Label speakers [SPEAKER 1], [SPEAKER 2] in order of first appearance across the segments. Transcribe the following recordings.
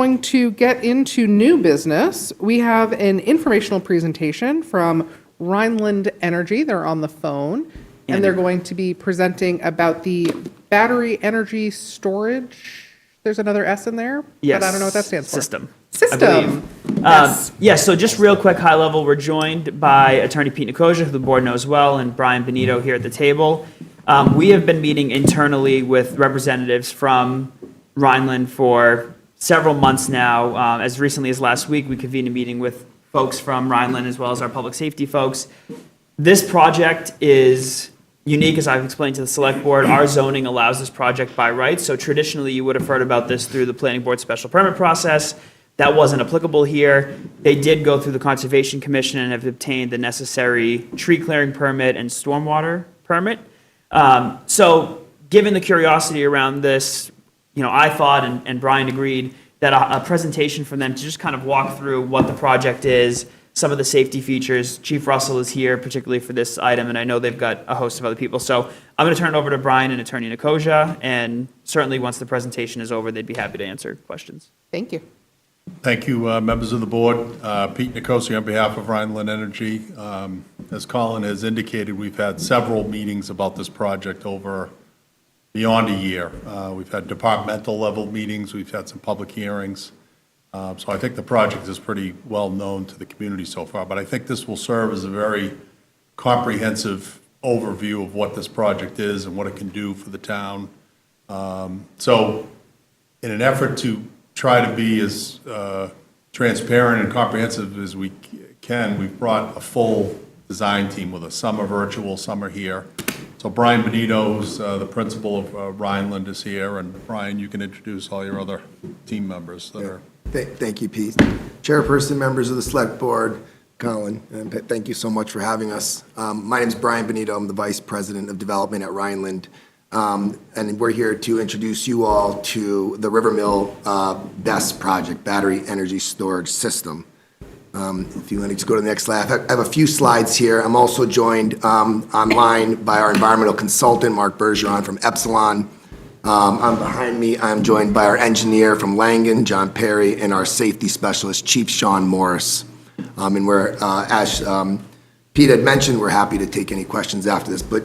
[SPEAKER 1] going to get into new business. We have an informational presentation from Rhynland Energy. They're on the phone, and they're going to be presenting about the battery energy storage. There's another S in there,
[SPEAKER 2] Yes.
[SPEAKER 1] but I don't know what that stands for.
[SPEAKER 2] System.
[SPEAKER 1] System. Yes.
[SPEAKER 2] Yeah, so just real quick, high level, we're joined by Attorney Pete Nicosia, who the board knows well, and Brian Benito here at the table. We have been meeting internally with representatives from Rhynland for several months now. As recently as last week, we convened a meeting with folks from Rhynland as well as our public safety folks. This project is unique, as I've explained to the select board. Our zoning allows this project by right, so traditionally you would have heard about this through the planning board special permit process. That wasn't applicable here. They did go through the Conservation Commission and have obtained the necessary tree clearing permit and stormwater permit. So given the curiosity around this, I thought, and Brian agreed, that a presentation from them to just kind of walk through what the project is, some of the safety features. Chief Russell is here particularly for this item, and I know they've got a host of other people. So I'm going to turn it over to Brian and Attorney Nicosia, and certainly once the presentation is over, they'd be happy to answer questions.
[SPEAKER 1] Thank you.
[SPEAKER 3] Thank you, members of the board. Pete Nicosia on behalf of Rhynland Energy. As Colin has indicated, we've had several meetings about this project over beyond a year. We've had departmental level meetings. We've had some public hearings. So I think the project is pretty well known to the community so far, but I think this will serve as a very comprehensive overview of what this project is and what it can do for the town. So in an effort to try to be as transparent and comprehensive as we can, we've brought a full design team with us. Some are virtual, some are here. So Brian Benito, who's the principal of Rhynland, is here, and Brian, you can introduce all your other team members that are.
[SPEAKER 4] Thank you, Pete. Chairperson, members of the Select Board, Colin, and thank you so much for having us. My name is Brian Benito. I'm the Vice President of Development at Rhynland. And we're here to introduce you all to the Rivermill BESS project, Battery Energy Storage System. If you want to go to the next slide, I have a few slides here. I'm also joined online by our environmental consultant, Mark Bergeron from Epsilon. Behind me, I'm joined by our engineer from Langen, John Perry, and our safety specialist, Chief Sean Morris. And we're, as Pete had mentioned, we're happy to take any questions after this, but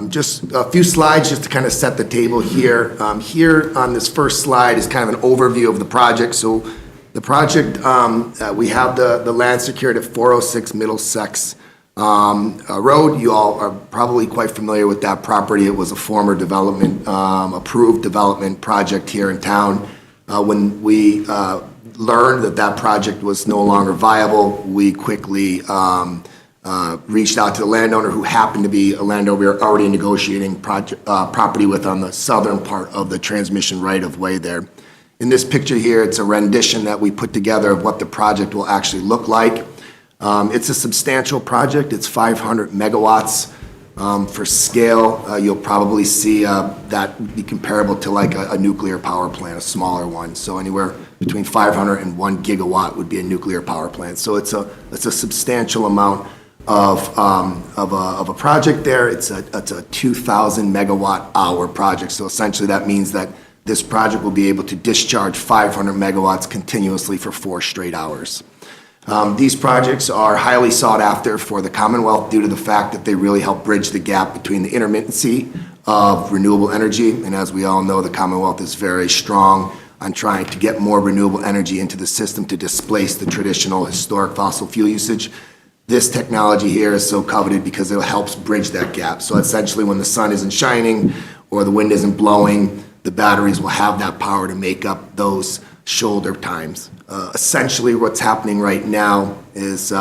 [SPEAKER 4] just a few slides just to kind of set the table here. Here on this first slide is kind of an overview of the project. So the project, we have the land secured at 406 Middlesex Road. You all are probably quite familiar with that property. It was a former development, approved development project here in town. When we learned that that project was no longer viable, we quickly reached out to the landowner, who happened to be a landowner we were already negotiating property with on the southern part of the transmission right-of-way there. In this picture here, it's a rendition that we put together of what the project will actually look like. It's a substantial project. It's 500 megawatts. For scale, you'll probably see that be comparable to like a nuclear power plant, a smaller one. So anywhere between 500 and 1 gigawatt would be a nuclear power plant. So it's a substantial amount of a project there. It's a 2,000 megawatt hour project. So essentially that means that this project will be able to discharge 500 megawatts continuously for 4 straight hours. These projects are highly sought after for the Commonwealth due to the fact that they really help bridge the gap between the intermittency of renewable energy. And as we all know, the Commonwealth is very strong on trying to get more renewable energy into the system to displace the traditional historic fossil fuel usage. This technology here is so coveted because it helps bridge that gap. So essentially when the sun isn't shining or the wind isn't blowing, the batteries will have that power to make up those shoulder times. Essentially what's happening right now is,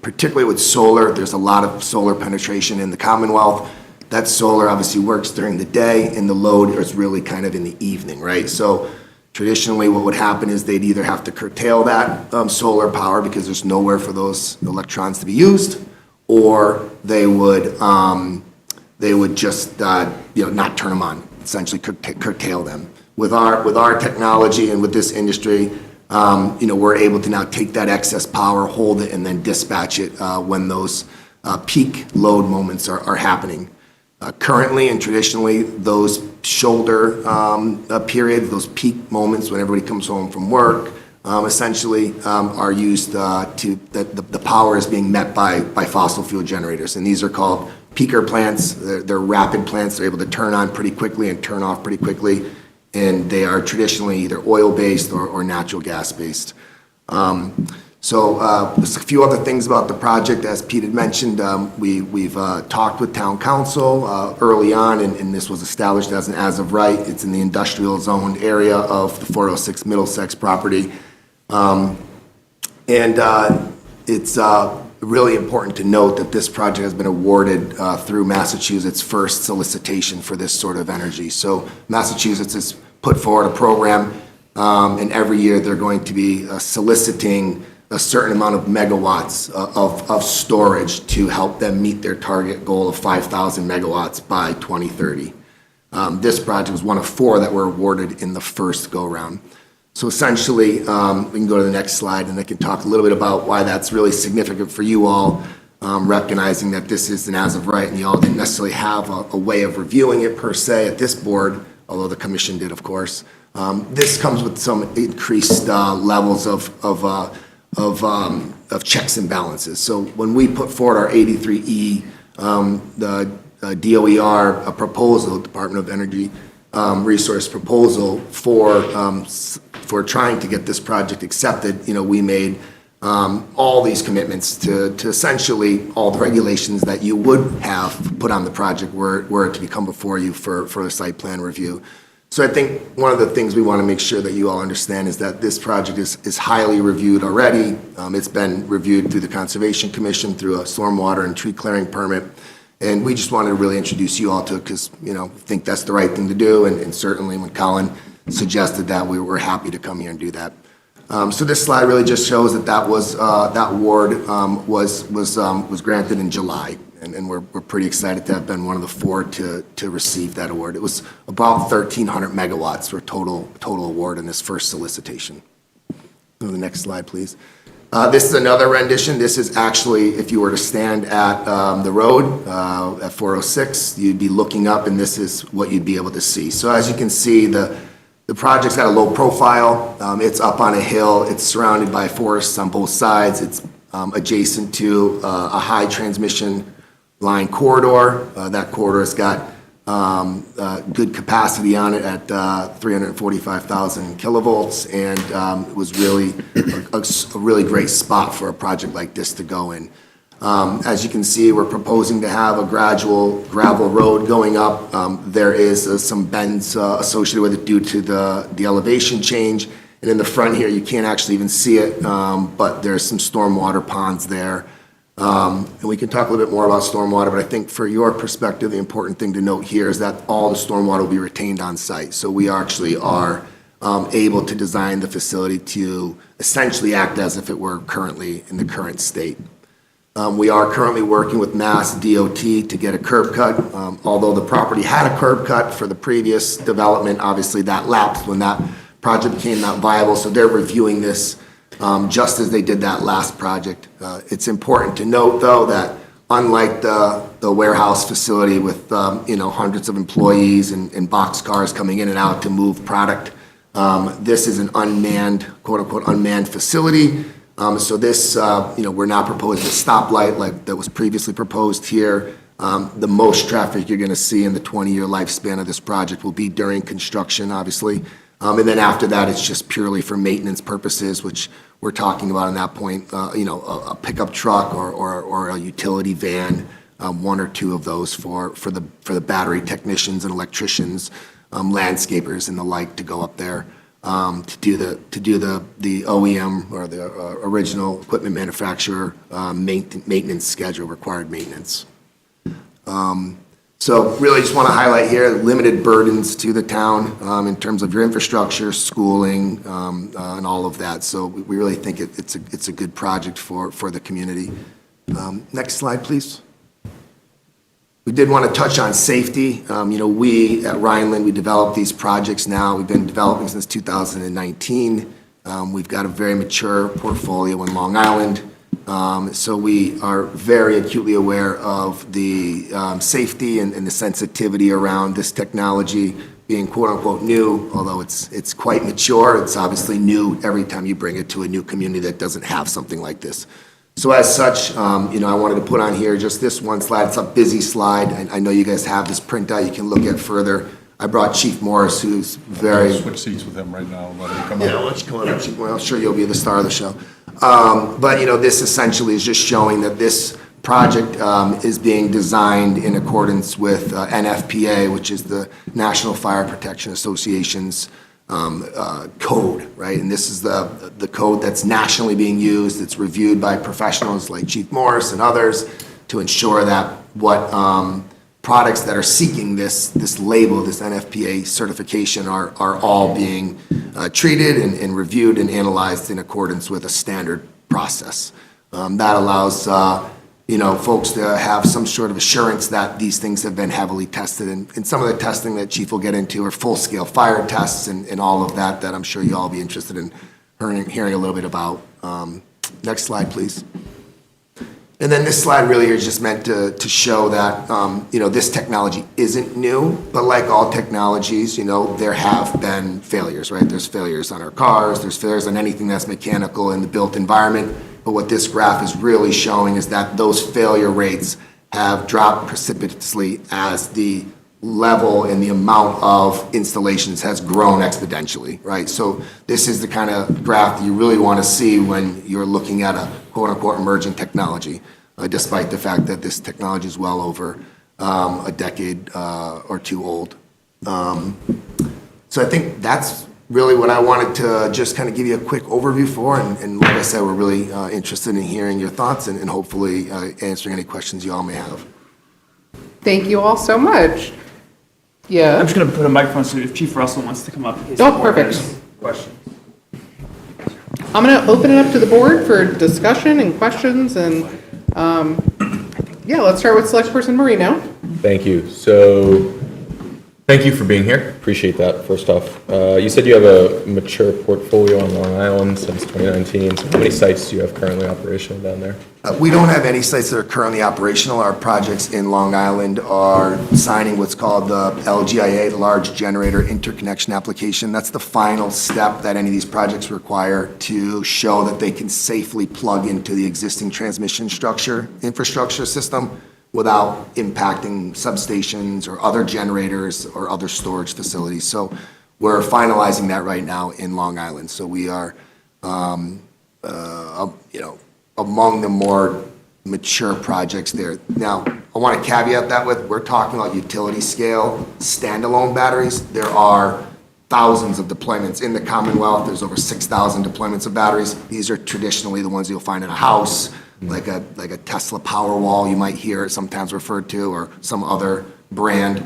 [SPEAKER 4] particularly with solar, there's a lot of solar penetration in the Commonwealth. That solar obviously works during the day, and the load is really kind of in the evening, right? So traditionally what would happen is they'd either have to curtail that solar power because there's nowhere for those electrons to be used, or they would just not turn them on, essentially curtail them. With our technology and with this industry, we're able to now take that excess power, hold it, and then dispatch it when those peak load moments are happening. Currently and traditionally, those shoulder periods, those peak moments when everybody comes home from work, essentially are used the power is being met by fossil fuel generators. And these are called peaker plants. They're rapid plants. They're able to turn on pretty quickly and turn off pretty quickly. And they are traditionally either oil-based or natural gas-based. Just a few other things about the project. As Pete had mentioned, we've talked with town council early on, and this was established as of right. It's in the industrial zoned area of the 406 Middlesex property. It's really important to note that this project has been awarded through Massachusetts' first solicitation for this sort of energy. So Massachusetts has put forward a program, and every year they're going to be soliciting a certain amount of megawatts of storage to help them meet their target goal of 5,000 megawatts by 2030. This project was one of 4 that were awarded in the first go-round. So essentially, we can go to the next slide, and I can talk a little bit about why that's really significant for you all, recognizing that this is an as-of-right, and you all didn't necessarily have a way of reviewing it per se at this board, although the commission did, of course. This comes with some increased levels of checks and balances. So when we put forward our 83E, the DOER proposal, Department of Energy Resource proposal for trying to get this project accepted, we made all these commitments to essentially all the regulations that you would have put on the project were it to become before you for a site plan review. So I think one of the things we want to make sure that you all understand is that this project is highly reviewed already. It's been reviewed through the Conservation Commission, through a stormwater and tree clearing permit. And we just wanted to really introduce you all to it because, think that's the right thing to do. And certainly when Colin suggested that, we were happy to come here and do that. So this slide really just shows that award was granted in July. And we're pretty excited to have been one of the 4 to receive that award. It was about 1,300 megawatts for total award in this first solicitation. Go to the next slide, please. This is another rendition. This is actually, if you were to stand at the road at 406, you'd be looking up, and this is what you'd be able to see. So as you can see, the project's got a low profile. It's up on a hill. It's surrounded by forests on both sides. It's adjacent to a high transmission line corridor. That corridor's got good capacity on it at 345,000 kilovolts, and it was really a really great spot for a project like this to go in. As you can see, we're proposing to have a gradual gravel road going up. There is some bends associated with it due to the elevation change. And in the front here, you can't actually even see it, but there's some stormwater ponds there. And we can talk a little bit more about stormwater, but I think for your perspective, the important thing to note here is that all the stormwater will be retained on site. So we actually are able to design the facility to essentially act as if it were currently in the current state. We are currently working with Mass DOT to get a curb cut. Although the property had a curb cut for the previous development, obviously that lapsed when that project became not viable. So they're reviewing this just as they did that last project. It's important to note, though, that unlike the warehouse facility with hundreds of employees and box cars coming in and out to move product, this is an unmanned, quote-unquote, unmanned facility. So this, we're not proposing a stoplight like that was previously proposed here. The most traffic you're going to see in the 20-year lifespan of this project will be during construction, obviously. And then after that, it's just purely for maintenance purposes, which we're talking about at that point, a pickup truck or a utility van, 1 or 2 of those for the battery technicians and electricians, landscapers and the like to go up there to do the OEM or the original equipment manufacturer maintenance schedule, required maintenance. So really just want to highlight here limited burdens to the town in terms of your infrastructure, schooling, and all of that. So we really think it's a good project for the community. Next slide, please. We did want to touch on safety. We at Rhynland, we develop these projects now. We've been developing since 2019. We've got a very mature portfolio in Long Island. So we are very acutely aware of the safety and the sensitivity around this technology. being quote-unquote new, although it's quite mature. It's obviously new every time you bring it to a new community that doesn't have something like this. So as such, I wanted to put on here just this one slide. It's a busy slide. I know you guys have this printout you can look at further. I brought Chief Morris, who's very...
[SPEAKER 3] Switch seats with him right now and let him come
[SPEAKER 4] Yeah,
[SPEAKER 3] up.
[SPEAKER 4] why don't you come on up, Chief Morris? I'm sure you'll be the star of the show. But, this essentially is just showing that this project is being designed in accordance with NFPA, which is the National Fire Protection Association's code, right? And this is the code that's nationally being used. It's reviewed by professionals like Chief Morris and others to ensure that what products that are seeking this label, this NFPA certification, are all being treated and reviewed and analyzed in accordance with a standard process. That allows folks to have some sort of assurance that these things have been heavily tested. And some of the testing that Chief will get into are full-scale fire tests and all of that I'm sure you'll all be interested in hearing a little bit about. Next slide, please. And then this slide really is just meant to show that, this technology isn't new, but like all technologies, there have been failures, right? There's failures on our cars, there's failures on anything that's mechanical in the built environment. But what this graph is really showing is that those failure rates have dropped precipitously as the level and the amount of installations has grown exponentially, right? So this is the kind of graph that you really want to see when you're looking at a quote-unquote emerging technology, despite the fact that this technology is well over a decade or two old. So I think that's really what I wanted to just kind of give you a quick overview for. And like I said, we're really interested in hearing your thoughts and hopefully answering any questions you all may have.
[SPEAKER 1] Thank you all so much. Yeah.
[SPEAKER 2] I'm just going to put a microphone so if Chief Russell wants to come up. in case
[SPEAKER 1] Oh,
[SPEAKER 2] the board
[SPEAKER 1] perfect.
[SPEAKER 2] has questions.
[SPEAKER 1] I'm going to open it up to the board for discussion and questions, and let's start with Select Person Marino.
[SPEAKER 5] Thank you. So, thank you for being here. Appreciate that, first off. You said you have a mature portfolio on Long Island since 2019. So how many sites do you have currently operational down there?
[SPEAKER 4] We don't have any sites that are currently operational. Our projects in Long Island are signing what's called the LGIA, the Large Generator Interconnection Application. That's the final step that any of these projects require to show that they can safely plug into the existing transmission infrastructure system without impacting substations or other generators or other storage facilities. So we're finalizing that right now in Long Island. So we are, among the more mature projects there. Now, I want to caveat that with, we're talking about utility scale standalone batteries. There are thousands of deployments in the Commonwealth. There's over 6,000 deployments of batteries. These are traditionally the ones you'll find in a house, like a Tesla Powerwall you might hear it sometimes referred to, or some other brand.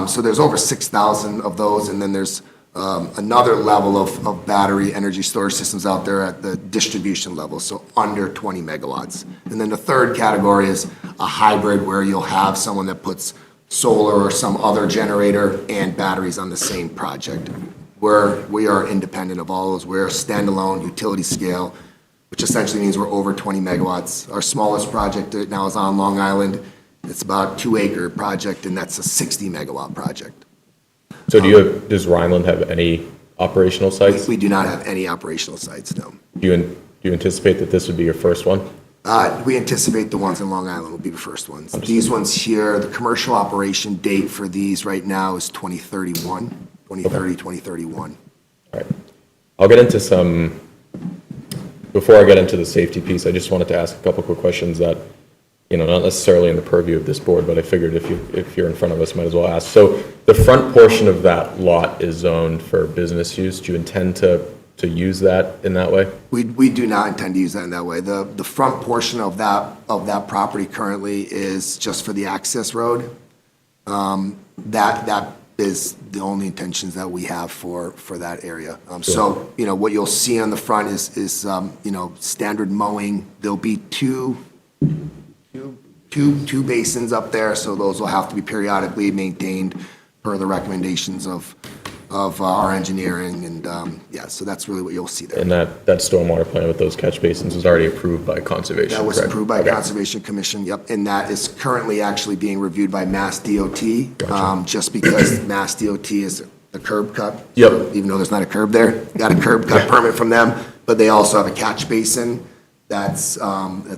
[SPEAKER 4] So there's over 6,000 of those, and then there's another level of battery energy storage systems out there at the distribution level, so under 20 megawatts. And then the third category is a hybrid where you'll have someone that puts solar or some other generator and batteries on the same project. We are independent of all those. We're standalone utility scale, which essentially means we're over 20 megawatts. Our smallest project right now is on Long Island. It's about a 2-acre project, and that's a 60 megawatt project.
[SPEAKER 5] So does Rhynland have any operational sites?
[SPEAKER 4] We do not have any operational sites, no.
[SPEAKER 5] Do you anticipate that this would be your first one?
[SPEAKER 4] We anticipate the ones in Long Island will be the first ones. These ones here, the commercial operation date for these right now is 2031. All
[SPEAKER 5] right. I'll get into some, before I get into the safety piece, I just wanted to ask a couple quick questions that, not necessarily in the purview of this board, but I figured if you're in front of us, might as well ask. So the front portion of that lot is zoned for business use. Do you intend to use that in that way?
[SPEAKER 4] We do not intend to use that in that way. The front portion of that property currently is just for the access road. That is the only intentions that we have for that area. So, what you'll see on the front is standard mowing. There'll be two basins up there, so those will have to be periodically maintained per the recommendations of our engineering, and so that's really what you'll see there.
[SPEAKER 5] And that stormwater plan with those catch basins was already approved by Conservation,
[SPEAKER 4] That was
[SPEAKER 5] correct?
[SPEAKER 4] approved by
[SPEAKER 5] Okay.
[SPEAKER 4] Conservation Commission, yep, and that is currently actually being reviewed by Mass DOT, just because Mass DOT is the curb cut.
[SPEAKER 5] Yep.
[SPEAKER 4] Even though there's not a curb there, got a curb cut permit from them, but they also have a catch basin that's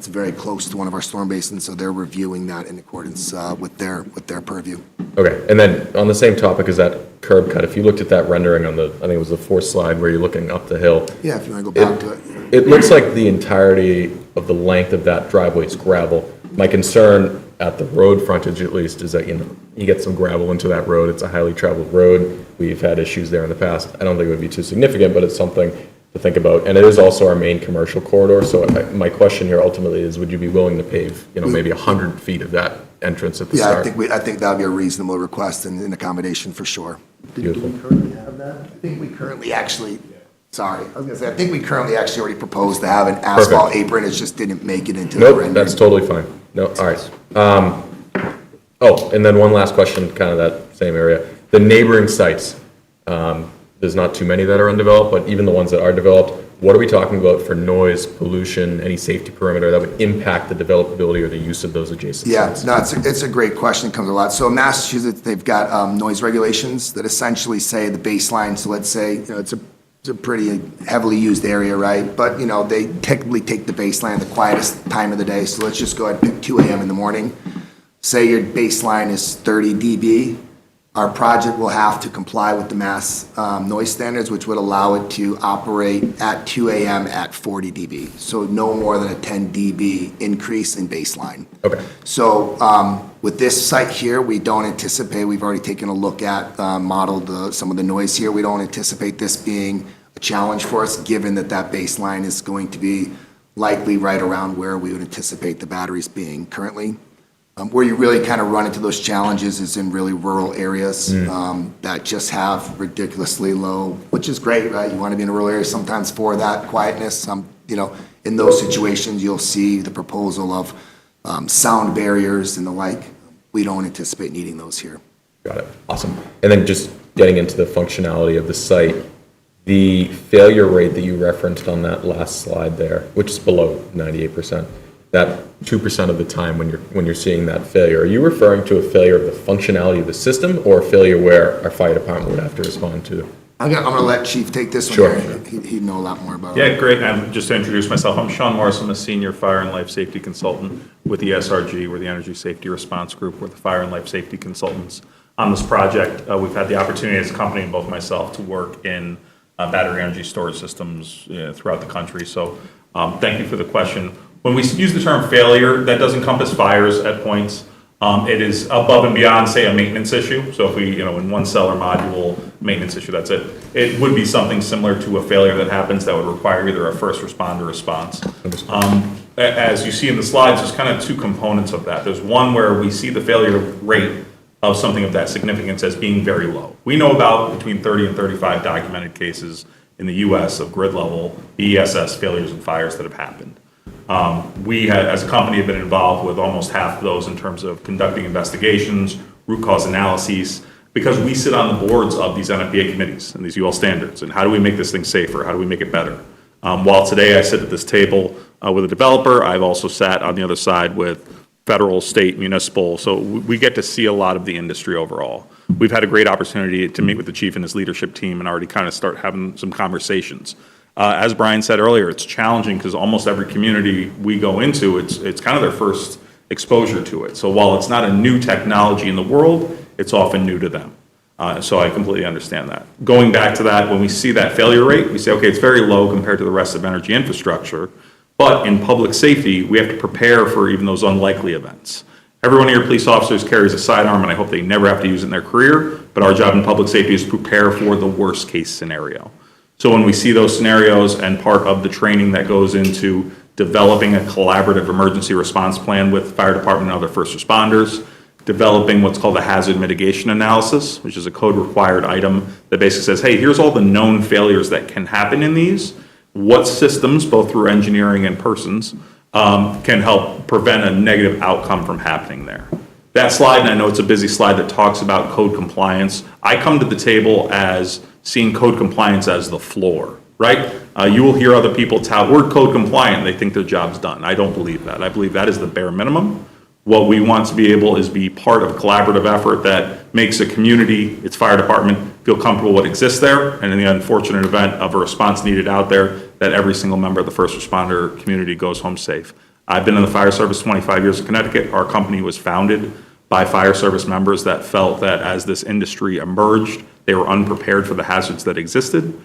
[SPEAKER 4] very close to one of our storm basins, so they're reviewing that in accordance with their purview.
[SPEAKER 5] Okay, and then on the same topic as that curb cut, if you looked at that rendering on the, I think it was the fourth slide where you're looking up the hill.
[SPEAKER 4] Yeah, if you want to go back to it.
[SPEAKER 5] It looks like the entirety of the length of that driveway is gravel. My concern at the road frontage at least is that, you get some gravel into that road. It's a highly traveled road. We've had issues there in the past. I don't think it would be too significant, but it's something to think about. And it is also our main commercial corridor. So my question here ultimately is, would you be willing to pave, maybe 100 feet of that entrance at the
[SPEAKER 4] Yeah,
[SPEAKER 5] start?
[SPEAKER 4] I think that would be a reasonable request and an accommodation for sure.
[SPEAKER 5] Beautiful.
[SPEAKER 4] Do we currently have that? I think we currently actually, sorry, I was gonna say, I think we currently actually already proposed to have an asphalt apron, it just didn't make it into the
[SPEAKER 5] Nope,
[SPEAKER 4] rendering.
[SPEAKER 5] that's totally fine. No, all right. And then one last question, kind of that same area. The neighboring sites, there's not too many that are undeveloped, but even the ones that are developed, what are we talking about for noise, pollution, any safety perimeter that would impact the developability or the use of those adjacent
[SPEAKER 4] Yeah,
[SPEAKER 5] sites?
[SPEAKER 4] no, it's a great question, it comes a lot. So in Massachusetts, they've got noise regulations that essentially say the baseline, so let's say, it's a pretty heavily used area, right? But, they technically take the baseline the quietest time of the day, so let's just go ahead and pick 2 a.m. in the morning. Say your baseline is 30 dB, our project will have to comply with the mass noise standards, which would allow it to operate at 2 a.m. at 40 dB. So no more than a 10 dB increase in baseline.
[SPEAKER 5] Okay.
[SPEAKER 4] So with this site here, we don't anticipate, we've already taken a look at, modeled some of the noise here. We don't anticipate this being a challenge for us, given that that baseline is going to be likely right around where we would anticipate the batteries being currently. Where you really kind of run into those challenges is in really rural areas that just have ridiculously low, which is great, right? You want to be in a rural area sometimes for that quietness. In those situations, you'll see the proposal of sound barriers and the like. We don't anticipate needing those here.
[SPEAKER 5] Got it. Awesome. And then just getting into the functionality of the site, the failure rate that you referenced on that last slide there, which is below 98%, that 2% of the time when you're seeing that failure, are you referring to a failure of the functionality of the system or a failure where our fire department would have to respond to?
[SPEAKER 4] I'm gonna let Chief take this one.
[SPEAKER 5] Sure.
[SPEAKER 4] Here. He'd know a lot more about it.
[SPEAKER 6] Yeah, great. And just to introduce myself, I'm Sean Morris. I'm a senior fire and life safety consultant with the SRG. We're the Energy Safety Response Group. We're the fire and life safety consultants on this project. We've had the opportunity as a company and both myself to work in battery energy storage systems throughout the country. So thank you for the question. When we use the term failure, that does encompass fires at points. It is above and beyond, say, a maintenance issue. So if we, in one cell or module, maintenance issue, that's it. It would be something similar to a failure that happens that would require either a first responder response. As you see in the slides, there's kind of two components of that. There's one where we see the failure rate of something of that significance as being very low. We know about between 30 and 35 documented cases in the U.S. of grid level BESS failures and fires that have happened. We, as a company, have been involved with almost half of those in terms of conducting investigations, root cause analyses, because we sit on the boards of these NFPA committees and these UL standards. And how do we make this thing safer? How do we make it better? While today I sit at this table with a developer, I've also sat on the other side with federal, state, municipal. So we get to see a lot of the industry overall. We've had a great opportunity to meet with the chief and his leadership team and already kind of start having some conversations. As Brian said earlier, it's challenging because almost every community we go into, it's kind of their first exposure to it. So while it's not a new technology in the world, it's often new to them. So I completely understand that. Going back to that, when we see that failure rate, we say, okay, it's very low compared to the rest of energy infrastructure, but in public safety, we have to prepare for even those unlikely events. Every one of your police officers carries a sidearm, and I hope they never have to use it in their career, but our job in public safety is to prepare for the worst case scenario. So when we see those scenarios and part of the training that goes into developing a collaborative emergency response plan with fire department and other first responders, developing what's called a hazard mitigation analysis, which is a code required item that basically says, hey, here's all the known failures that can happen in these. What systems, both through engineering and persons, can help prevent a negative outcome from happening there. That slide, and I know it's a busy slide that talks about code compliance, I come to the table as seeing code compliance as the floor, right? You will hear other people tout, we're code compliant, they think their job's done. I don't believe that. I believe that is the bare minimum. What we want to be able is be part of a collaborative effort that makes a community, its fire department, feel comfortable what exists there, and in the unfortunate event of a response needed out there, that every single member of the first responder community goes home safe. I've been in the fire service 25 years in Connecticut. Our company was founded by fire service members that felt that as this industry emerged, they were unprepared for the hazards that existed.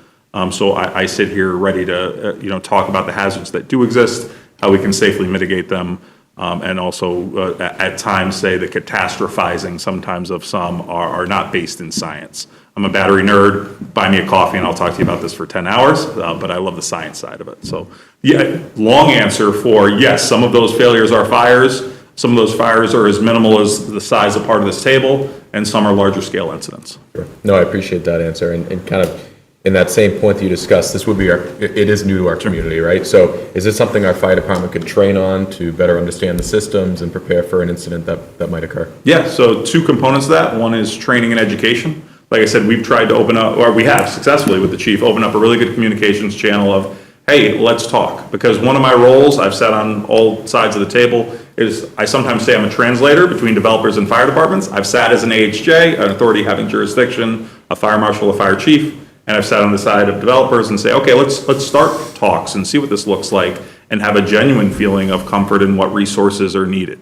[SPEAKER 6] So I sit here ready to, talk about the hazards that do exist, how we can safely mitigate them, and also at times say that catastrophizing sometimes of some are not based in science. I'm a battery nerd. Buy me a coffee and I'll talk to you about this for 10 hours, but I love the science side of it. So yeah, long answer for yes, some of those failures are fires. Some of those fires are as minimal as the size of part of this table, and some are larger scale incidents.
[SPEAKER 5] Sure. No, I appreciate that answer, and kind of in that same point that you discussed, this would be it is new to our community, right? So is this something our fire department could train on to better understand the systems and prepare for an incident that might occur?
[SPEAKER 6] Yeah, so two components of that. One is training and education. Like I said, we've tried to open up, or we have successfully with the chief, open up a really good communications channel of, hey, let's talk. Because one of my roles, I've sat on all sides of the table, is I sometimes say I'm a translator between developers and fire departments. I've sat as an AHJ, an authority having jurisdiction, a fire marshal, a fire chief, and I've sat on the side of developers and say, okay, let's start talks and see what this looks like and have a genuine feeling of comfort in what resources are needed.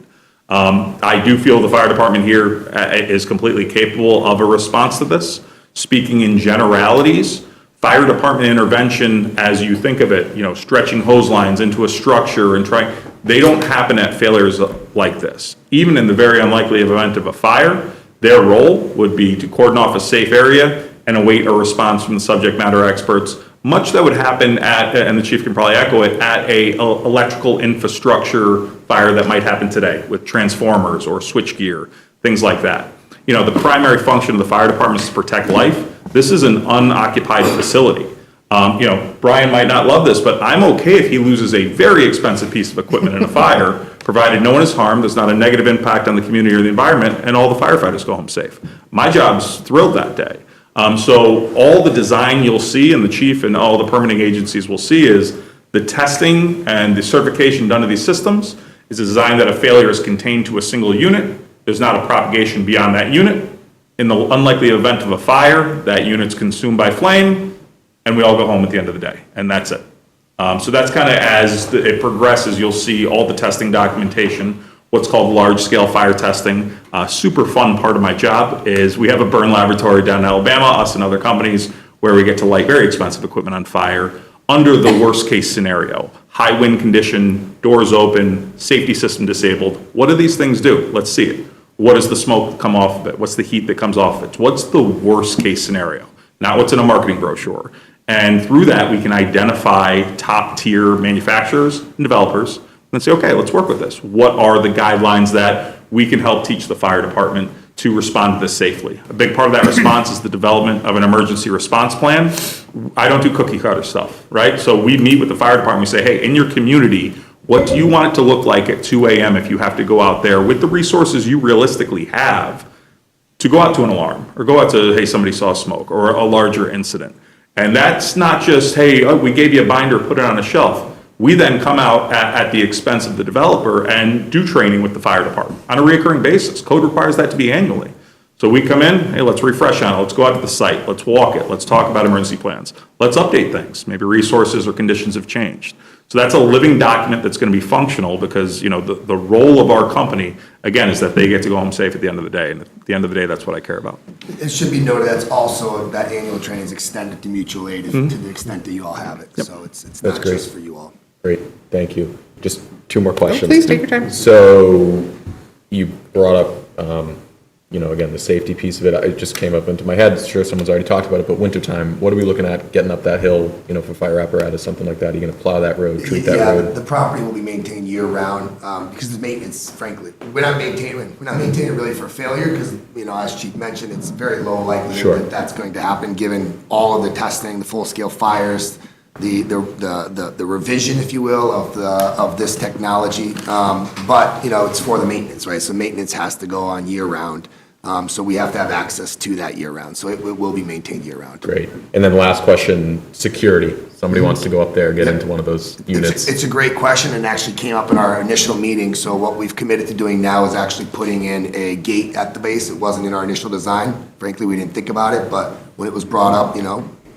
[SPEAKER 6] I do feel the fire department here is completely capable of a response to this. Speaking in generalities, fire department intervention, as you think of it, stretching hose lines into a structure and trying, they don't happen at failures like this. Even in the very unlikely event of a fire, their role would be to cordon off a safe area and await a response from the subject matter experts, much that would happen at, and the chief can probably echo it, at a electrical infrastructure fire that might happen today with transformers or switchgear, things like that. The primary function of the fire department is to protect life. This is an unoccupied facility. Brian might not love this, but I'm okay if he loses a very expensive piece of equipment in a fire, provided no one is harmed, there's not a negative impact on the community or the environment, and all the firefighters go home safe. My job's thrilled that day. So all the design you'll see, and the chief and all the permitting agencies will see, is the testing and the certification done to these systems is a design that a failure is contained to a single unit. There's not a propagation beyond that unit. In the unlikely event of a fire, that unit's consumed by flame, and we all go home at the end of the day, and that's it. So that's kind of as it progresses, you'll see all the testing documentation, what's called large-scale fire testing. Super fun part of my job is we have a burn laboratory down in Alabama, us and other companies, where we get to light very expensive equipment on fire under the worst-case scenario. High wind condition, doors open, safety system disabled. What do these things do? Let's see it. What does the smoke come off of it? What's the heat that comes off of it? What's the worst-case scenario? Not what's in a marketing brochure. And through that, we can identify top-tier manufacturers and developers and say, okay, let's work with this. What are the guidelines that we can help teach the fire department to respond to this safely? A big part of that response is the development of an emergency response plan. I don't do cookie cutter stuff, right? So we meet with the fire department, we say, hey, in your community, what do you want it to look like at 2 a.m. if you have to go out there with the resources you realistically have to go out to an alarm or go out to, hey, somebody saw smoke or a larger incident. And that's not just, hey, we gave you a binder, put it on a shelf. We then come out at the expense of the developer and do training with the fire department on a recurring basis. Code requires that to be annually. So we come in, hey, let's refresh on it. Let's go out to the site. Let's walk it. Let's talk about emergency plans. Let's update things. Maybe resources or conditions have changed. So that's a living document that's going to be functional because, the role of our company, again, is that they get to go home safe at the end of the day. And at the end of the day, that's what I care about.
[SPEAKER 4] It should be noted that's also, that annual training is extended to mutual aid to the extent that you all have it.
[SPEAKER 5] Yep.
[SPEAKER 4] So it's
[SPEAKER 5] That's
[SPEAKER 4] not
[SPEAKER 5] great.
[SPEAKER 4] just for you all.
[SPEAKER 5] Great, thank you. Just two more questions.
[SPEAKER 1] Please take your time.
[SPEAKER 5] So you brought up, again, the safety piece of it. It just came up into my head. Sure, someone's already talked about it, but wintertime, what are we looking at getting up that hill, for fire apparatus, something like that? Are you going to plow that road, treat that road?
[SPEAKER 4] The property will be maintained year-round because the maintenance, frankly, we're not maintaining it really for failure because, as Chief mentioned, it's very low likelihood
[SPEAKER 5] Sure.
[SPEAKER 4] that that's going to happen given all of the testing, the full-scale fires, the revision, if you will, of this technology. But it's for the maintenance, right? So maintenance has to go on year-round. So we have to have access to that year-round. So it will be maintained year-round.
[SPEAKER 5] Great. And then last question, security. Somebody wants to go up there, get into one of those units.
[SPEAKER 4] It's a great question and actually came up in our initial meeting. So what we've committed to doing now is actually putting in a gate at the base. It wasn't in our initial design. Frankly, we didn't think about it, but when it was brought up,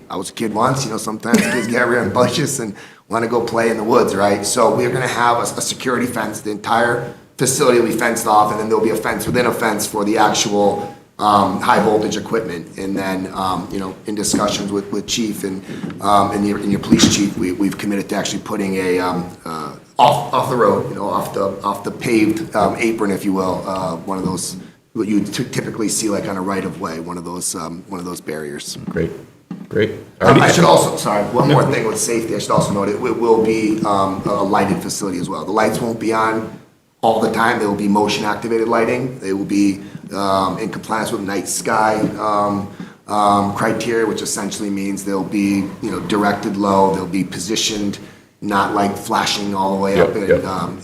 [SPEAKER 4] I was a kid once, sometimes kids get rambunctious and want to go play in the woods, right? So we're going to have a security fence. The entire facility will be fenced off, and then there'll be a fence within a fence for the actual high voltage equipment. And then, in discussions with chief and your police chief, we've committed to actually putting a off the road, off the paved apron, if you will, one of those what you typically see like on a right of way, one of those barriers.
[SPEAKER 5] Great, great.
[SPEAKER 4] I should also, sorry, one more thing with safety, I should also note, it will be a lighted facility as well. The lights won't be on all the time, they will be motion activated lighting. They will be in compliance with night sky criteria, which essentially means they'll be, directed low, they'll be positioned, not like flashing all the way up,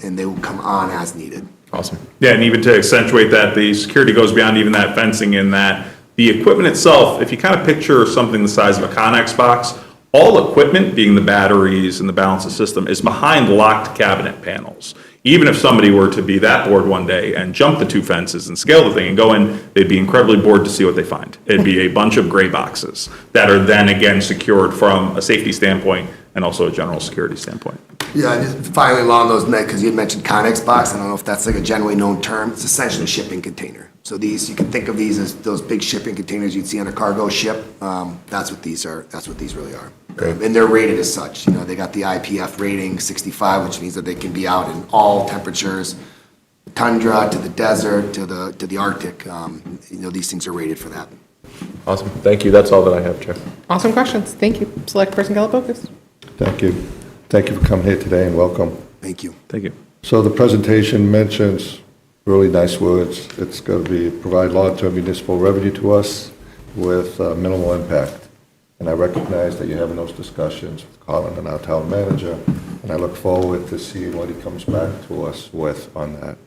[SPEAKER 4] and they will come on as needed.
[SPEAKER 5] Awesome.
[SPEAKER 6] Yeah, and even to accentuate that, the security goes beyond even that fencing in that the equipment itself, if you kind of picture something the size of a Connex box, all equipment, being the batteries and the balance of system, is behind locked cabinet panels. Even if somebody were to be that bored one day and jump the 2 fences and scale the thing and go in, they'd be incredibly bored to see what they find. It'd be a bunch of gray boxes that are then again secured from a safety standpoint and also a general security standpoint.
[SPEAKER 4] Yeah, and just finally along those lines, because you had mentioned Connex box, I don't know if that's like a generally known term, it's essentially a shipping container. So these, you can think of these as those big shipping containers you'd see on a cargo ship. That's what these are, that's what these really are. And they're rated as such, they got the IPF rating 65, which means that they can be out in all temperatures, tundra to the desert to the Arctic. These things are rated for that.
[SPEAKER 5] Awesome. Thank you. That's all that I have, Chair.
[SPEAKER 1] Awesome questions. Thank you. Select Person Galapagos.
[SPEAKER 7] Thank you. Thank you for coming here today and welcome.
[SPEAKER 4] Thank you.
[SPEAKER 6] Thank you.
[SPEAKER 7] So the presentation mentions really nice words. It's going to provide long-term municipal revenue to us with minimal impact. And I recognize that you're having those discussions with Colin and our town manager, and I look forward to seeing what he comes back to us with on that.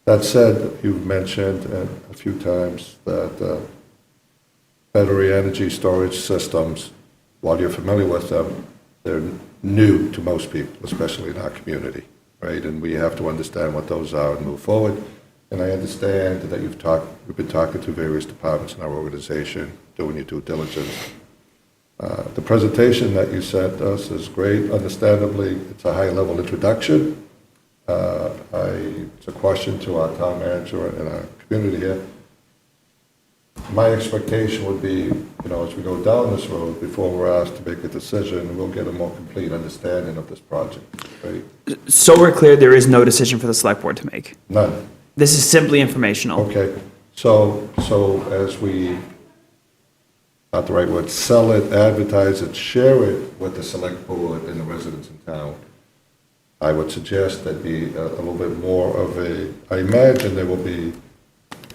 [SPEAKER 7] That said, you've mentioned a few times that battery energy storage systems, while you're familiar with them, they're new to most people, especially in our community, right? And we have to understand what those are and move forward. And I understand that you've been talking to various departments in our organization, doing your due diligence. The presentation that you sent us is great. Understandably, it's a high-level introduction. It's a question to our town manager and our community here. My expectation would be, as we go down this road, before we're asked to make a decision, we'll get a more complete understanding of this project, right?
[SPEAKER 2] So we're clear, there is no decision for the select board to make.
[SPEAKER 7] None.
[SPEAKER 2] This is simply informational.
[SPEAKER 7] Okay. So as we, not the right word, sell it, advertise it, share it with the select board and the residents in town, I would suggest that be a little bit more of I imagine there will be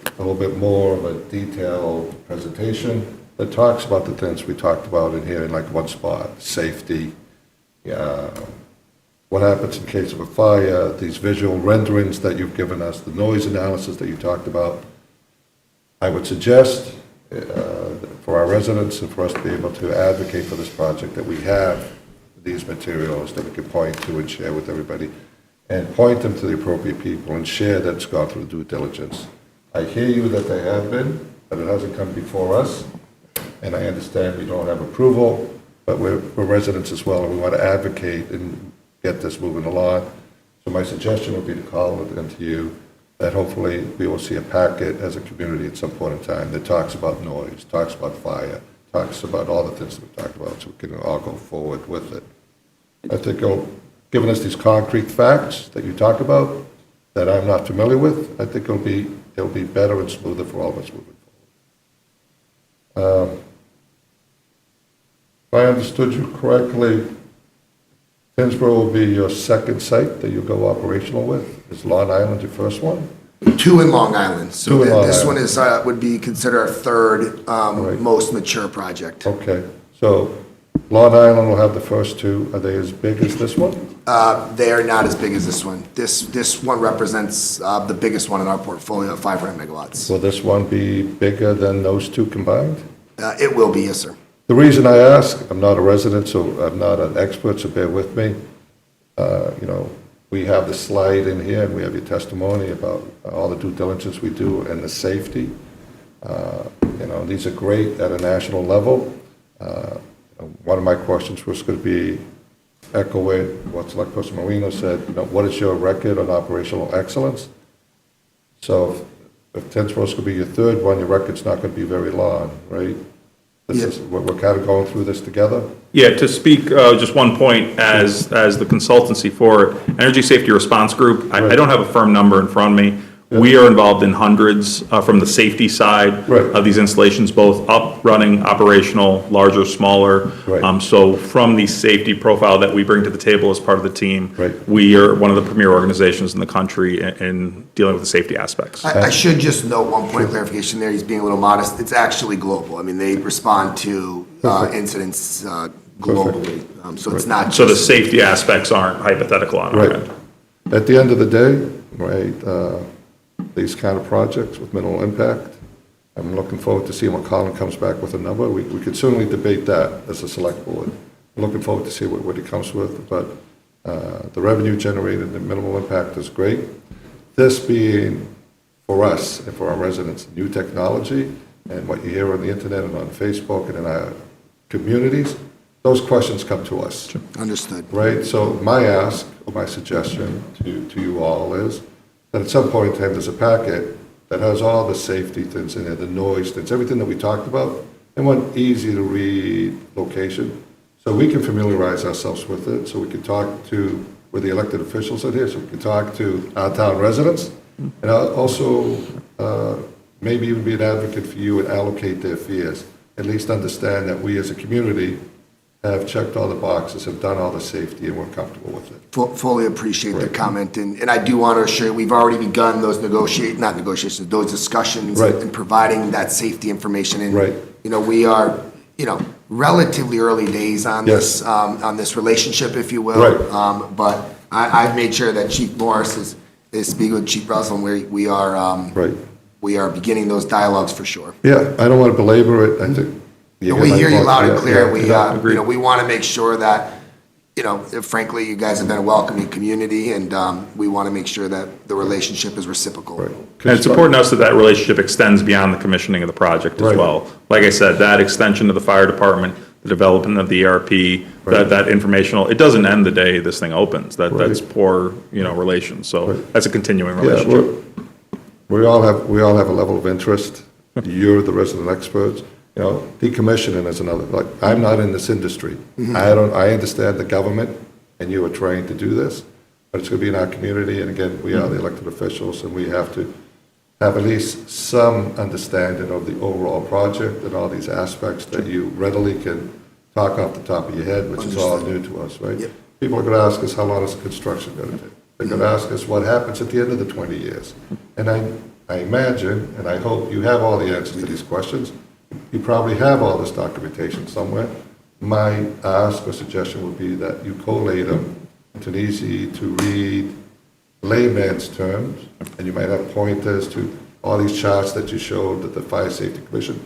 [SPEAKER 7] a little bit more of a detailed presentation that talks about the things we talked about in here in like one spot: safety, what happens in case of a fire, these visual renderings that you've given us, the noise analysis that you talked about. I would suggest for our residents and for us to be able to advocate for this project that we have these materials that we can point to and share with everybody, and point them to the appropriate people and share that it's gone through due diligence. I hear you that they have been, but it hasn't come before us, and I understand we don't have approval, but we're residents as well, and we want to advocate and get this moving along. So my suggestion would be to call it and to you that hopefully we will see a packet as a community at some point in time that talks about noise, talks about fire, talks about all the things that we talked about, so we can all go forward with it. I think given us these concrete facts that you talk about that I'm not familiar with, I think it'll be better and smoother for all of us moving forward. If I understood you correctly, Tyngsborough will be your second site that you go operational with. Is Long Island your first one?
[SPEAKER 4] 2 in Long Island. So
[SPEAKER 7] Two in Long
[SPEAKER 4] this one
[SPEAKER 7] Island.
[SPEAKER 4] would be considered our third
[SPEAKER 7] Right.
[SPEAKER 4] most mature project.
[SPEAKER 7] Okay, so Long Island will have the first 2. Are they as big as this one?
[SPEAKER 4] They are not as big as this one. This one represents the biggest one in our portfolio at 500 megawatts.
[SPEAKER 7] Will this one be bigger than those 2 combined?
[SPEAKER 4] It will be, yes, sir.
[SPEAKER 7] The reason I ask, I'm not a resident, so I'm not an expert, so bear with me. We have the slide in here, and we have your testimony about all the due diligence we do and the safety. These are great at a national level. One of my questions was going to be echoing what Select Person Marino said, what is your record on operational excellence? So if Tyngsborough's going to be your third one, your record's not going to be very long, right? We're kind of going through this together.
[SPEAKER 6] Yeah, to speak just one point as the consultancy for Energy Safety Response Group, I don't have a firm number in front of me. We are involved in hundreds from the safety side
[SPEAKER 7] Right.
[SPEAKER 6] of these installations, both up, running, operational, larger, smaller.
[SPEAKER 7] Right.
[SPEAKER 6] So from the safety profile that we bring to the table as part of the team,
[SPEAKER 7] Right.
[SPEAKER 6] we are one of the premier organizations in the country in dealing with the safety aspects.
[SPEAKER 4] I should just note one point of clarification there, he's being a little modest, it's actually global. I mean, they respond to incidents globally, so it's not just.
[SPEAKER 6] So the safety aspects aren't hypothetical on our
[SPEAKER 7] Right.
[SPEAKER 6] end.
[SPEAKER 7] At the end of the day, right, these kind of projects with minimal impact, I'm looking forward to seeing what Colin comes back with a number. We could certainly debate that as a select board. I'm looking forward to see what he comes with, but the revenue generated in minimal impact is great. This being, for us and for our residents, new technology, and what you hear on the internet and on Facebook and in our communities, those questions come to us.
[SPEAKER 4] Understood.
[SPEAKER 7] Right, so my ask, or my suggestion to you all is that at some point in time, there's a packet that has all the safety things in there, the noise things, everything that we talked about, and one easy to read location, so we can familiarize ourselves with it, so we can talk to, with the elected officials out here, so we can talk to our town residents, and also maybe even be an advocate for you and allocate their fears, at least understand that we as a community have checked all the boxes, have done all the safety, and we're comfortable with it.
[SPEAKER 4] Fully appreciate the comment, and I do want to assure you, we've already begun those those discussions
[SPEAKER 7] Right.
[SPEAKER 4] and providing that safety information. And,
[SPEAKER 7] Right.
[SPEAKER 4] we are, relatively early days on
[SPEAKER 7] Yes.
[SPEAKER 4] this relationship, if you will.
[SPEAKER 7] Right.
[SPEAKER 4] But I've made sure that Chief Morris is speaking with Chief Russell, and we are beginning those dialogues for sure.
[SPEAKER 7] Yeah, I don't want to belabor it, I think.
[SPEAKER 4] We hear you loud and clear.
[SPEAKER 7] Yeah.
[SPEAKER 4] We want to make sure that, frankly, you guys have been a welcoming community, and we want to make sure that the relationship is reciprocal.
[SPEAKER 7] Right.
[SPEAKER 6] And it's important to us that that relationship extends beyond the commissioning of the project as
[SPEAKER 7] Right.
[SPEAKER 6] well. Like I said, that extension to the fire department, the development of the ERP, that informational, it doesn't end the day this thing opens. That's poor, relations. So that's a continuing
[SPEAKER 7] Yeah,
[SPEAKER 6] relationship.
[SPEAKER 7] we all have a level of interest. You're the resident experts. Decommissioning is another, I'm not in this industry. I understand the government, and you are trained to do this, but it's going to be in our community, and again, we are the elected officials, and we have to have at least some understanding of the overall project and all these aspects that you readily can talk off the top of your head, which is all new to us, right?
[SPEAKER 4] Yep.
[SPEAKER 7] People are going to ask us, how long is the construction going to take? They're going to ask us what happens at the end of the 20 years. And I imagine, and I hope you have all the answers to these questions. You probably have all this documentation somewhere. My ask or suggestion would be that you collate them into an easy-to-read layman's terms, and you might have pointers to all these charts that you showed that the Fire Safety Commission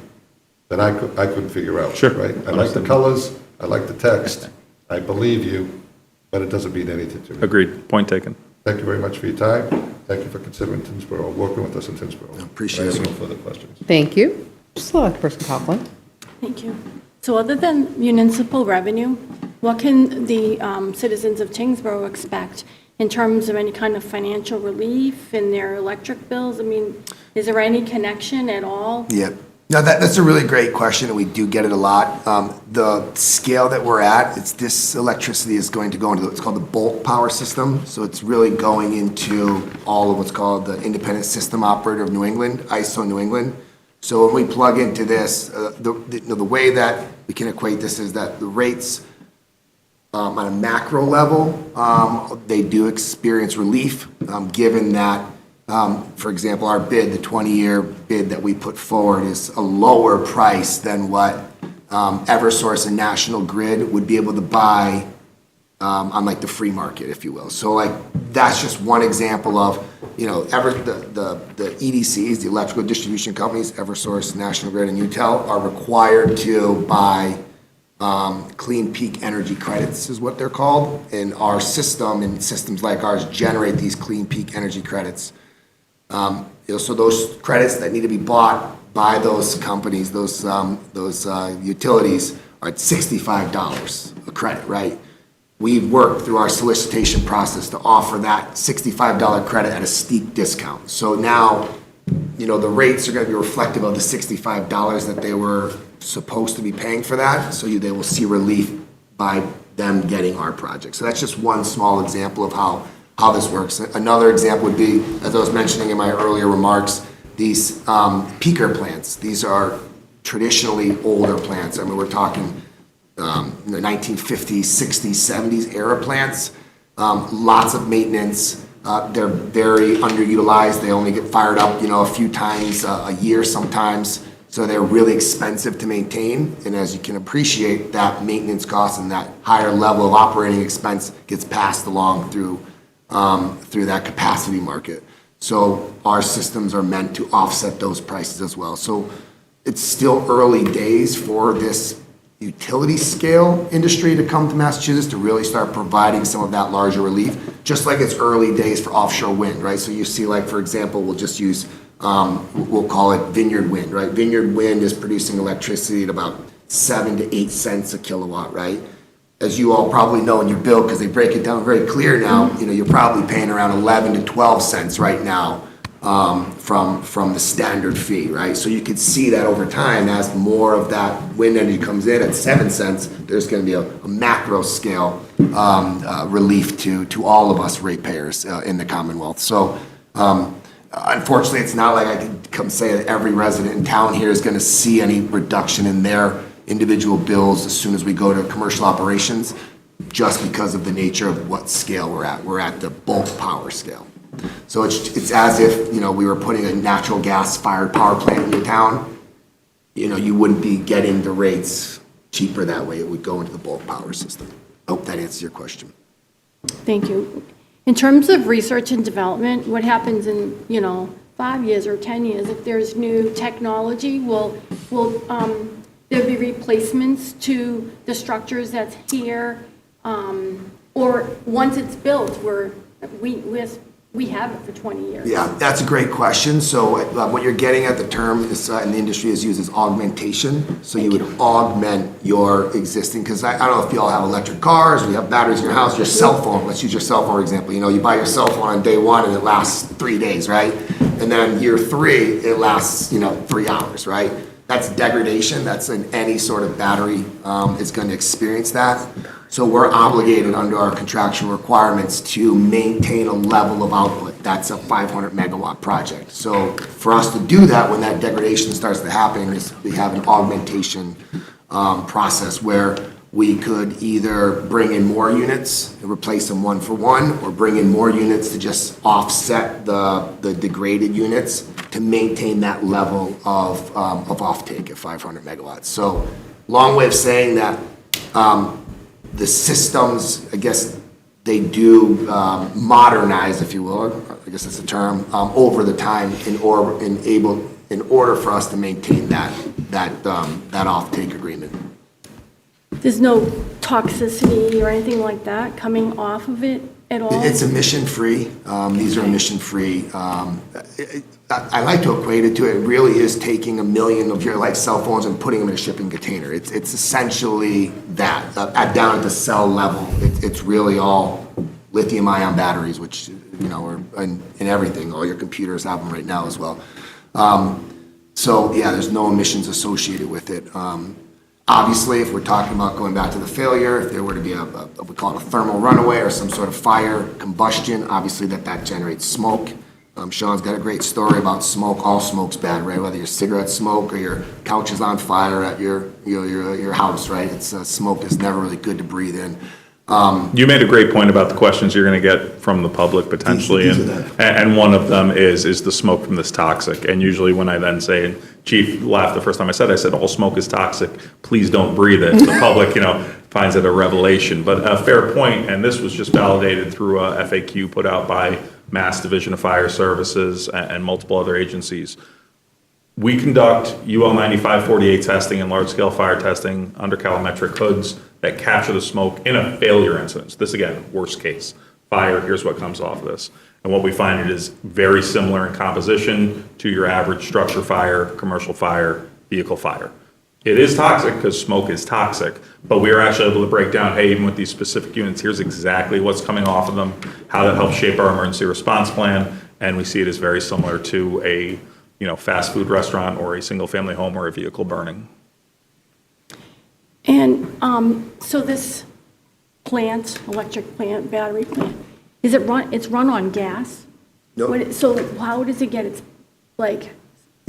[SPEAKER 7] that I couldn't figure out.
[SPEAKER 6] Sure.
[SPEAKER 7] Right? I like the colors, I like the text, I believe you, but it doesn't mean anything to me.
[SPEAKER 6] Agreed. Point taken.
[SPEAKER 7] Thank you very much for your time. Thank you for considering Tyngsborough, working with us in Tyngsborough.
[SPEAKER 4] Appreciate
[SPEAKER 7] I have
[SPEAKER 4] it.
[SPEAKER 7] no further questions.
[SPEAKER 1] Thank you. Select Person Coughlin.
[SPEAKER 8] Thank you. So other than municipal revenue, what can the citizens of Tyngsborough expect in terms of any kind of financial relief in their electric bills? I mean, is there any connection at all?
[SPEAKER 4] Yeah. No, that's a really great question, and we do get it a lot. The scale that we're at, this electricity is going to go into, it's called the bulk power system. So it's really going into all of what's called the Independent System Operator of New England, ISO New England. So when we plug into this, the way that we can equate this is that the rates on a macro level, they do experience relief, given that, for example, our bid, the 20-year bid that we put forward is a lower price than what Eversource and National Grid would be able to buy on the free market, if you will. So that's just one example of, the EDCs, the electrical distribution companies, Eversource, National Grid, and UTEL are required to buy clean peak energy credits is what they're called. And our system and systems like ours generate these clean peak energy credits. So those credits that need to be bought by those companies, those utilities, are at $65 a credit, right? We've worked through our solicitation process to offer that $65 credit at a steep discount. So now, the rates are going to be reflective of the $65 that they were supposed to be paying for that. So they will see relief by them getting our project. So that's just one small example of how this works. Another example would be, as I was mentioning in my earlier remarks, these peaker plants. These are traditionally older plants. I mean, we're talking the 1950s, 60s, 70s era plants. Lots of maintenance. They're very underutilized. They only get fired up, a few times a year sometimes. So they're really expensive to maintain. And as you can appreciate, that maintenance cost and that higher level of operating expense gets passed along through that capacity market. So our systems are meant to offset those prices as well. So it's still early days for this utility scale industry to come to Massachusetts to really start providing some of that larger relief, just like it's early days for offshore wind, right? So you see, like, for example, we'll just use, we'll call it Vineyard Wind, right? Vineyard Wind is producing electricity at about 7 to 8 cents a kilowatt, right? As you all probably know in your bill, because they break it down very clear now, you're probably paying around 11 to 12 cents right now from the standard fee, right? So you could see that over time, as more of that wind energy comes in at 7 cents, there's going to be a macro scale relief to all of us ratepayers in the Commonwealth. So unfortunately, it's not like I can come say that every resident in town here is going to see any reduction in their individual bills as soon as we go to commercial operations, just because of the nature of what scale we're at. We're at the bulk power scale. So it's as if, we were putting a natural gas fired power plant in your town. You wouldn't be getting the rates cheaper that way. It would go into the bulk power system. I hope that answers your question.
[SPEAKER 8] Thank you. In terms of research and development, what happens in, 5 years or 10 years? If there's new technology, will there be replacements to the structures that's here? Or once it's built, we have it for 20 years?
[SPEAKER 4] Yeah, that's a great question. So what you're getting at, the term is, in the industry is used as augmentation. So you would augment your existing, because I don't know if you all have electric cars, or you have batteries in your house, your cell phone. Let's use your cell phone, for example. You buy your cell phone on day one and it lasts 3 days, right? And then year 3, it lasts, 3 hours, right? That's degradation. That's in any sort of battery is going to experience that. So we're obligated under our contractual requirements to maintain a level of output. That's a 500 megawatt project. So for us to do that, when that degradation starts to happen, we have an augmentation process where we could either bring in more units and replace them one for one, or bring in more units to just offset the degraded units to maintain that level of offtake at 500 megawatts. So long way of saying that the systems, I guess, they do modernize, if you will, I guess that's the term, over the time in order for us to maintain that offtake agreement.
[SPEAKER 8] There's no toxicity or anything like that coming off of it at all?
[SPEAKER 4] It's emission-free. These are emission-free. I like to equate it to, it really is taking 1 million of your cell phones and putting them in a shipping container. It's essentially that, down at the cell level. It's really all lithium-ion batteries, which, are in everything. All your computers have them right now as well. So, yeah, there's no emissions associated with it. Obviously, if we're talking about going back to the failure, if there were to be we call it a thermal runaway or some sort of fire combustion, obviously that generates smoke. Sean's got a great story about smoke. All smoke's bad, right? Whether your cigarette smoke or your couch is on fire at your house, right? Smoke is never really good to breathe in.
[SPEAKER 6] You made a great point about the questions you're going to get from the public potentially, and one of them is the smoke from this toxic? And usually when I then say, and Chief laughed the first time I said all smoke is toxic, please don't breathe it. The public, finds it a revelation. But a fair point, and this was just validated through a FAQ put out by Mass Division of Fire Services and multiple other agencies. We conduct UL 9548 testing and large-scale fire testing under calometric hoods that capture the smoke in a failure incident. This, again, worst case. fire, here's what comes off of this. And what we find, it is very similar in composition to your average structure fire, commercial fire, vehicle fire. It is toxic because smoke is toxic, but we are actually able to break down, hey, even with these specific units, here's exactly what's coming off of them, how that helps shape our emergency response plan, and we see it as very similar to a, fast food restaurant or a single-family home or a vehicle burning.
[SPEAKER 8] And so this plant, electric plant, battery plant, it's run on gas?
[SPEAKER 4] No.
[SPEAKER 8] So how does it get its, like?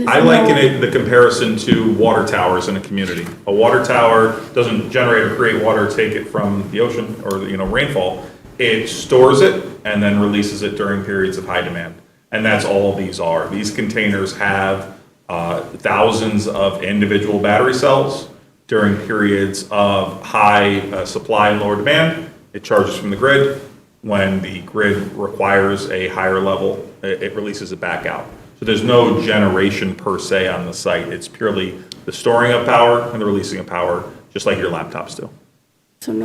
[SPEAKER 6] I liken it, the comparison to water towers in a community. A water tower doesn't generate or create water, take it from the ocean or, rainfall. It stores it and then releases it during periods of high demand. And that's all these are. These containers have thousands of individual battery cells. During periods of high supply and lower demand, it charges from the grid. When the grid requires a higher level, it releases it back out. So there's no generation per se on the site. It's purely the storing of power and the releasing of power, just like your laptops do.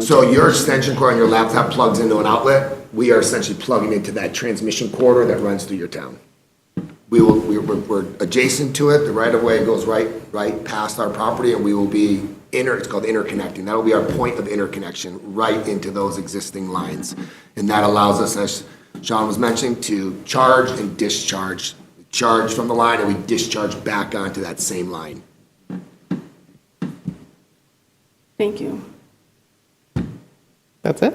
[SPEAKER 4] So your extension cord on your laptop plugs into an outlet. We are essentially plugging into that transmission corridor that runs through your town. We're adjacent to it. The right-of-way goes right past our property, and we will be it's called interconnecting. That will be our point of interconnection right into those existing lines. And that allows us, as Sean was mentioning, to charge and discharge. Charge from the line, and we discharge back onto that same line.
[SPEAKER 8] Thank you.
[SPEAKER 1] That's it?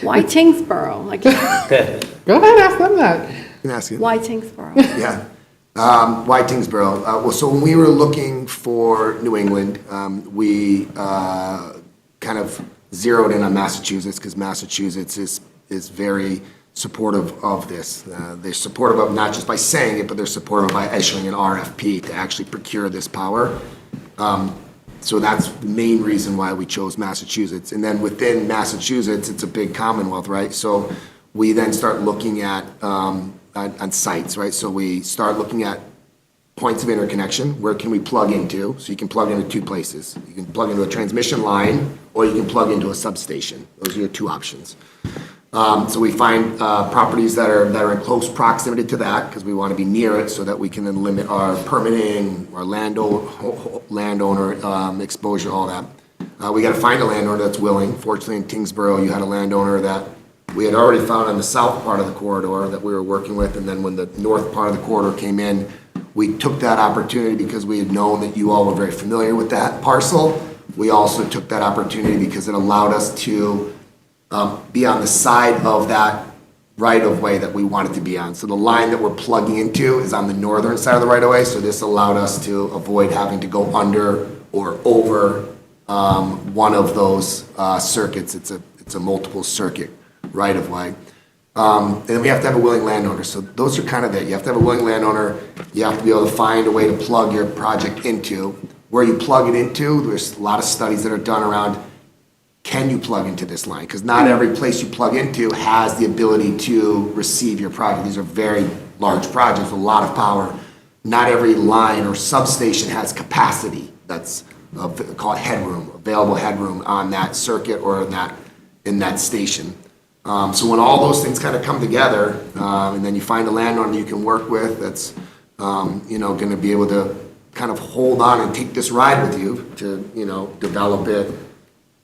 [SPEAKER 8] Why Tyngsborough? Like,
[SPEAKER 1] Go ahead, ask them that.
[SPEAKER 4] You can ask it.
[SPEAKER 8] why Tyngsborough?
[SPEAKER 4] Yeah. Why Tyngsborough? Well, so when we were looking for New England, we kind of zeroed in on Massachusetts because Massachusetts is very supportive of this. They're supportive of not just by saying it, but they're supportive by issuing an RFP to actually procure this power. So that's the main reason why we chose Massachusetts. And then within Massachusetts, it's a big commonwealth, right? So we then start looking at on sites, right? So we start looking at points of interconnection. Where can we plug into? So you can plug into two places. You can plug into a transmission line, or you can plug into a substation. Those are your two options. So we find properties that are in close proximity to that, because we want to be near it so that we can then limit our permitting, our landowner exposure, all that. We got to find a landowner that's willing. Fortunately, in Tyngsborough, you had a landowner that we had already found on the south part of the corridor that we were working with, and then when the north part of the corridor came in, we took that opportunity because we had known that you all were very familiar with that parcel. We also took that opportunity because it allowed us to be on the side of that right-of-way that we wanted to be on. So the line that we're plugging into is on the northern side of the right-of-way, so this allowed us to avoid having to go under or over one of those circuits. It's a multiple circuit right-of-way. And then we have to have a willing landowner. So those are kind of it. You have to have a willing landowner. You have to be able to find a way to plug your project into. Where you plug it into, there's a lot of studies that are done around, can you plug into this line? Because not every place you plug into has the ability to receive your project. These are very large projects with a lot of power. Not every line or substation has capacity. That's called headroom, available headroom on that circuit or in that station. So when all those things kind of come together, and then you find a landowner you can work with that's going to be able to kind of hold on and take this ride with you to develop it,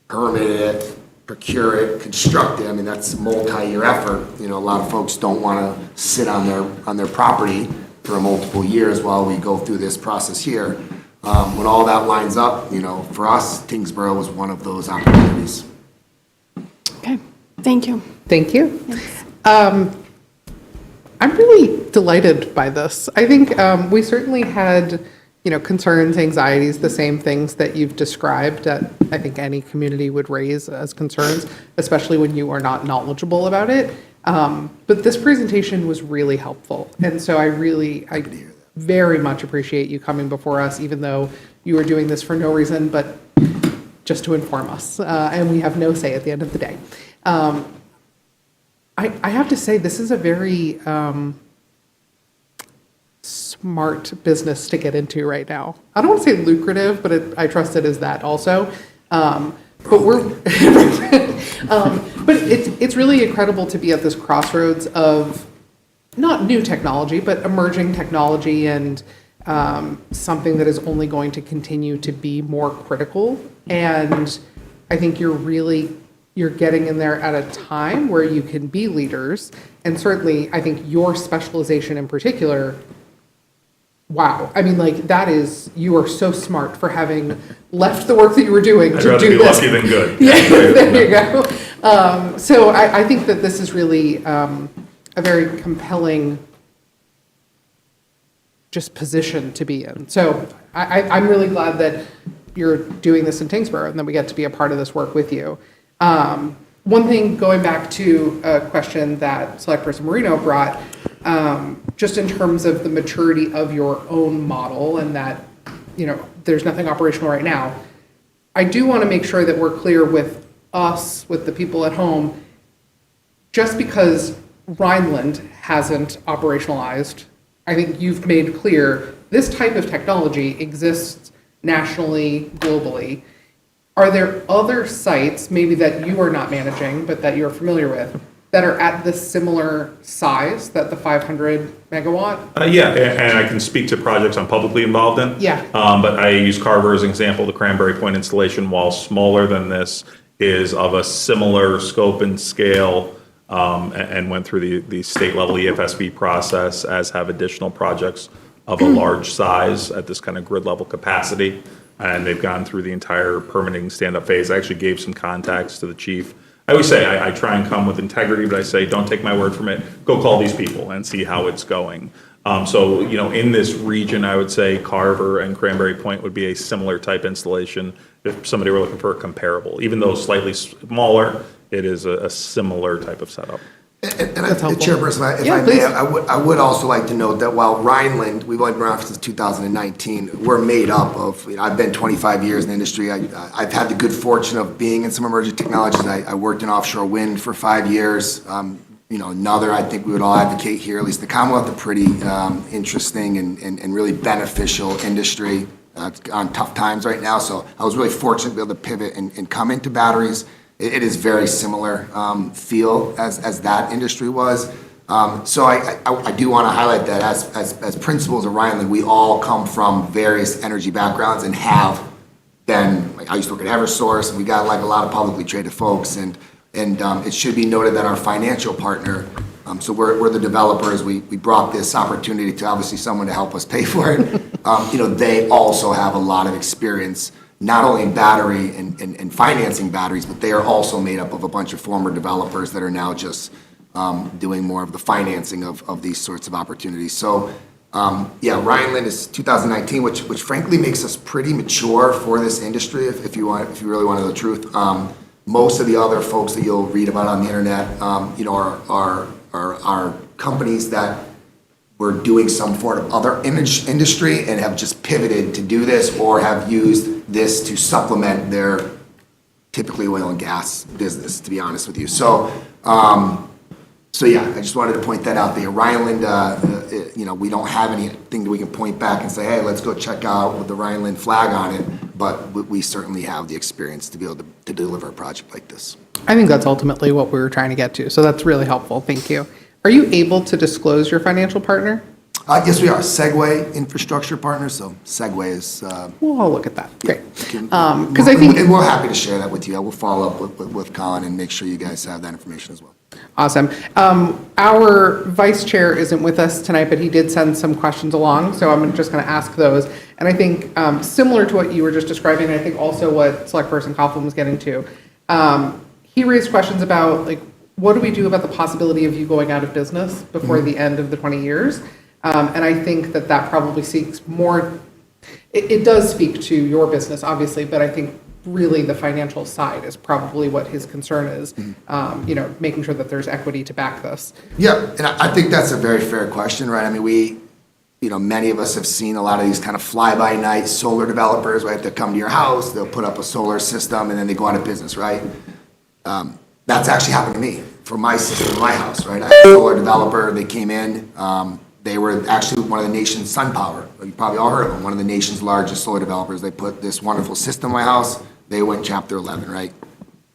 [SPEAKER 4] permit it, procure it, construct it. I mean, that's a multi-year effort. A lot of folks don't want to sit on their property for multiple years while we go through this process here. When all that lines up, for us, Tyngsborough was one of those opportunities.
[SPEAKER 8] Okay, thank you.
[SPEAKER 1] Thank you. I'm really delighted by this. I think we certainly had, concerns, anxieties, the same things that you've described that I think any community would raise as concerns, especially when you are not knowledgeable about it. But this presentation was really helpful. And so I very much appreciate you coming before us, even though you were doing this for no reason, but just to inform us. And we have no say at the end of the day. I have to say, this is a very smart business to get into right now. I don't want to say lucrative, but I trust it as that also. But but it's really incredible to be at this crossroads of not new technology, but emerging technology and something that is only going to continue to be more critical. And I think you're getting in there at a time where you can be leaders. And certainly, I think your specialization in particular, wow. I mean, like, you are so smart for having left the work that you were doing
[SPEAKER 6] I'd
[SPEAKER 1] to
[SPEAKER 6] rather
[SPEAKER 1] do
[SPEAKER 6] be
[SPEAKER 1] this.
[SPEAKER 6] lucky than good.
[SPEAKER 1] Yeah, there you go. So I think that this is really a very compelling just position to be in. So I'm really glad that you're doing this in Tyngsborough and that we get to be a part of this work with you. One thing, going back to a question that Select Person Marino brought, just in terms of the maturity of your own model and that, there's nothing operational right now, I do want to make sure that we're clear with us, with the people at home, just because Rhynland hasn't operationalized, I think you've made clear this type of technology exists nationally, globally. Are there other sites, maybe that you are not managing, but that you're familiar with, that are at this similar size, that the 500 megawatt?
[SPEAKER 6] Yeah, and I can speak to projects I'm publicly involved in.
[SPEAKER 1] Yeah.
[SPEAKER 6] But I use Carver as an example. The Cranberry Point installation, while smaller than this, is of a similar scope and scale, and went through the state level EFSB process, as have additional projects of a large size at this kind of grid level capacity. And they've gone through the entire permitting stand-up phase. I actually gave some contacts to the chief. I always say, I try and come with integrity, but I say, don't take my word from it. Go call these people and see how it's going. So, in this region, I would say Carver and Cranberry Point would be a similar type installation if somebody were looking for a comparable. Even though slightly smaller, it is a similar type of setup.
[SPEAKER 4] And
[SPEAKER 1] That's helpful.
[SPEAKER 4] Chairperson, if
[SPEAKER 1] Yeah,
[SPEAKER 4] I may,
[SPEAKER 1] please.
[SPEAKER 4] I would also like to note that while Rhynland, we've only been around since 2019, we're made up of, I've been 25 years in the industry. I've had the good fortune of being in some emerging technologies. I worked in offshore wind for 5 years. Another, I think we would all advocate here, at least the Commonwealth, a pretty interesting and really beneficial industry. It's on tough times right now, so I was really fortunate to be able to pivot and come into batteries. It is very similar feel as that industry was. So I do want to highlight that as principals of Rhynland, we all come from various energy backgrounds and have been, I used to work at Eversource, and we got like a lot of publicly traded folks, and it should be noted that our financial partner, so we're the developers, we brought this opportunity to obviously someone to help us pay for it. They also have a lot of experience, not only in battery and financing batteries, but they are also made up of a bunch of former developers that are now just doing more of the financing of these sorts of opportunities. So, Rhynland is 2019, which frankly makes us pretty mature for this industry, if you really want to know the truth. Most of the other folks that you'll read about on the internet, are companies that were doing some form of other industry and have just pivoted to do this, or have used this to supplement their typically oil and gas business, to be honest with you. So I just wanted to point that out there. Rhynland, we don't have anything that we can point back and say, hey, let's go check out with the Rhynland flag on it, but we certainly have the experience to be able to deliver a project like this.
[SPEAKER 1] I think that's ultimately what we were trying to get to. So that's really helpful. Thank you. Are you able to disclose your financial partner?
[SPEAKER 4] Yes, we are. Segway Infrastructure Partners, so Segway is...
[SPEAKER 1] We'll all look at that. Great.
[SPEAKER 4] Because
[SPEAKER 1] Because I think...
[SPEAKER 4] And we're happy to share that with you. I will follow up with Colin and make sure you guys have that information as well.
[SPEAKER 1] Awesome. Our vice chair isn't with us tonight, but he did send some questions along, so I'm just going to ask those. And I think similar to what you were just describing, I think also what Select Person Coughlin was getting to, he raised questions about, like, what do we do about the possibility of you going out of business before the end of the 20 years? And I think that probably seeks more, it does speak to your business, obviously, but I think really the financial side is probably what his concern is, making sure that there's equity to back this.
[SPEAKER 4] Yeah, and I think that's a very fair question, right? I mean, many of us have seen a lot of these kind of fly-by-night solar developers, right? They'll come to your house, they'll put up a solar system, and then they go out of business, right? That's actually happened to me for my system in my house, right? I had a solar developer, they came in, they were actually one of the nation's SunPower. You probably all heard of them, one of the nation's largest solar developers. They put this wonderful system in my house. They went Chapter 11, right?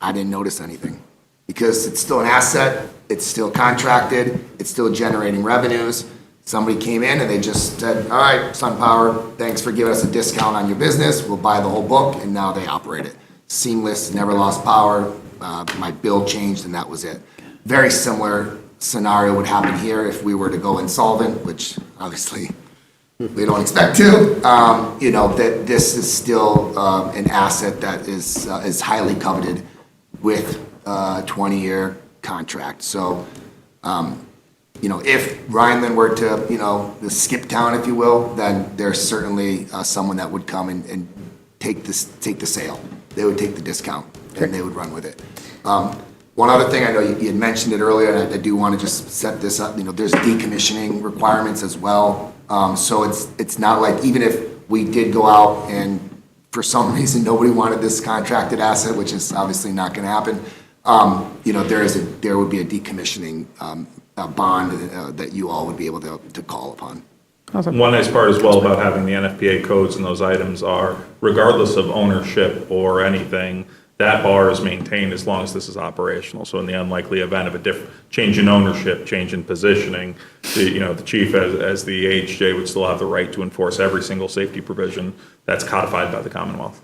[SPEAKER 4] I didn't notice anything because it's still an asset, it's still contracted, it's still generating revenues. Somebody came in and they just said, all right, SunPower, thanks for giving us a discount on your business, we'll buy the whole book, and now they operate it. Seamless, never lost power, my bill changed and that was it. Very similar scenario would happen here if we were to go insolvent, which obviously we don't expect to. You know, that this is still an asset that is highly coveted with a 20-year contract. So, you know, if Rhynland were to, you know, skip town, if you will, then there's certainly someone that would come and take the sale. They would take the discount and they would run with it. One other thing, I know you had mentioned it earlier, and I do want to just set this up, you know, there's decommissioning requirements as well. So it's not like, even if we did go out and for some reason nobody wanted this contracted asset, which is obviously not going to happen, you know, there would be a decommissioning bond that you all would be able to call upon.
[SPEAKER 6] One nice part as well about having the NFPA codes and those items are, regardless of ownership or anything, that bar is maintained as long as this is operational. So in the unlikely event of a change in ownership, change in positioning, the chief as the AHJ would still have the right to enforce every single safety provision that's codified by the Commonwealth.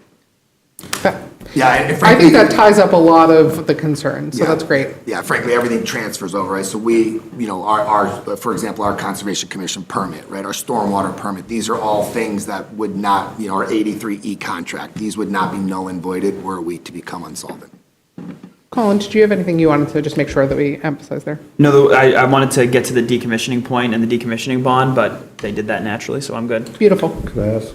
[SPEAKER 4] Yeah, and
[SPEAKER 1] I
[SPEAKER 4] frankly,
[SPEAKER 1] think that ties up a lot of the concerns, so
[SPEAKER 4] Yeah.
[SPEAKER 1] that's great.
[SPEAKER 4] Yeah, frankly, everything transfers over, right? So we, you know, our, for example, our Conservation Commission permit, right, our stormwater permit, these are all things that would not, you know, our 83E contract, these would not be null and voided were we to become insolvent.
[SPEAKER 1] Colin, did you have anything you wanted to just make sure that we emphasize there?
[SPEAKER 2] No, I wanted to get to the decommissioning point and the decommissioning bond, but they did that naturally, so I'm good.
[SPEAKER 1] Beautiful.
[SPEAKER 7] Can I ask?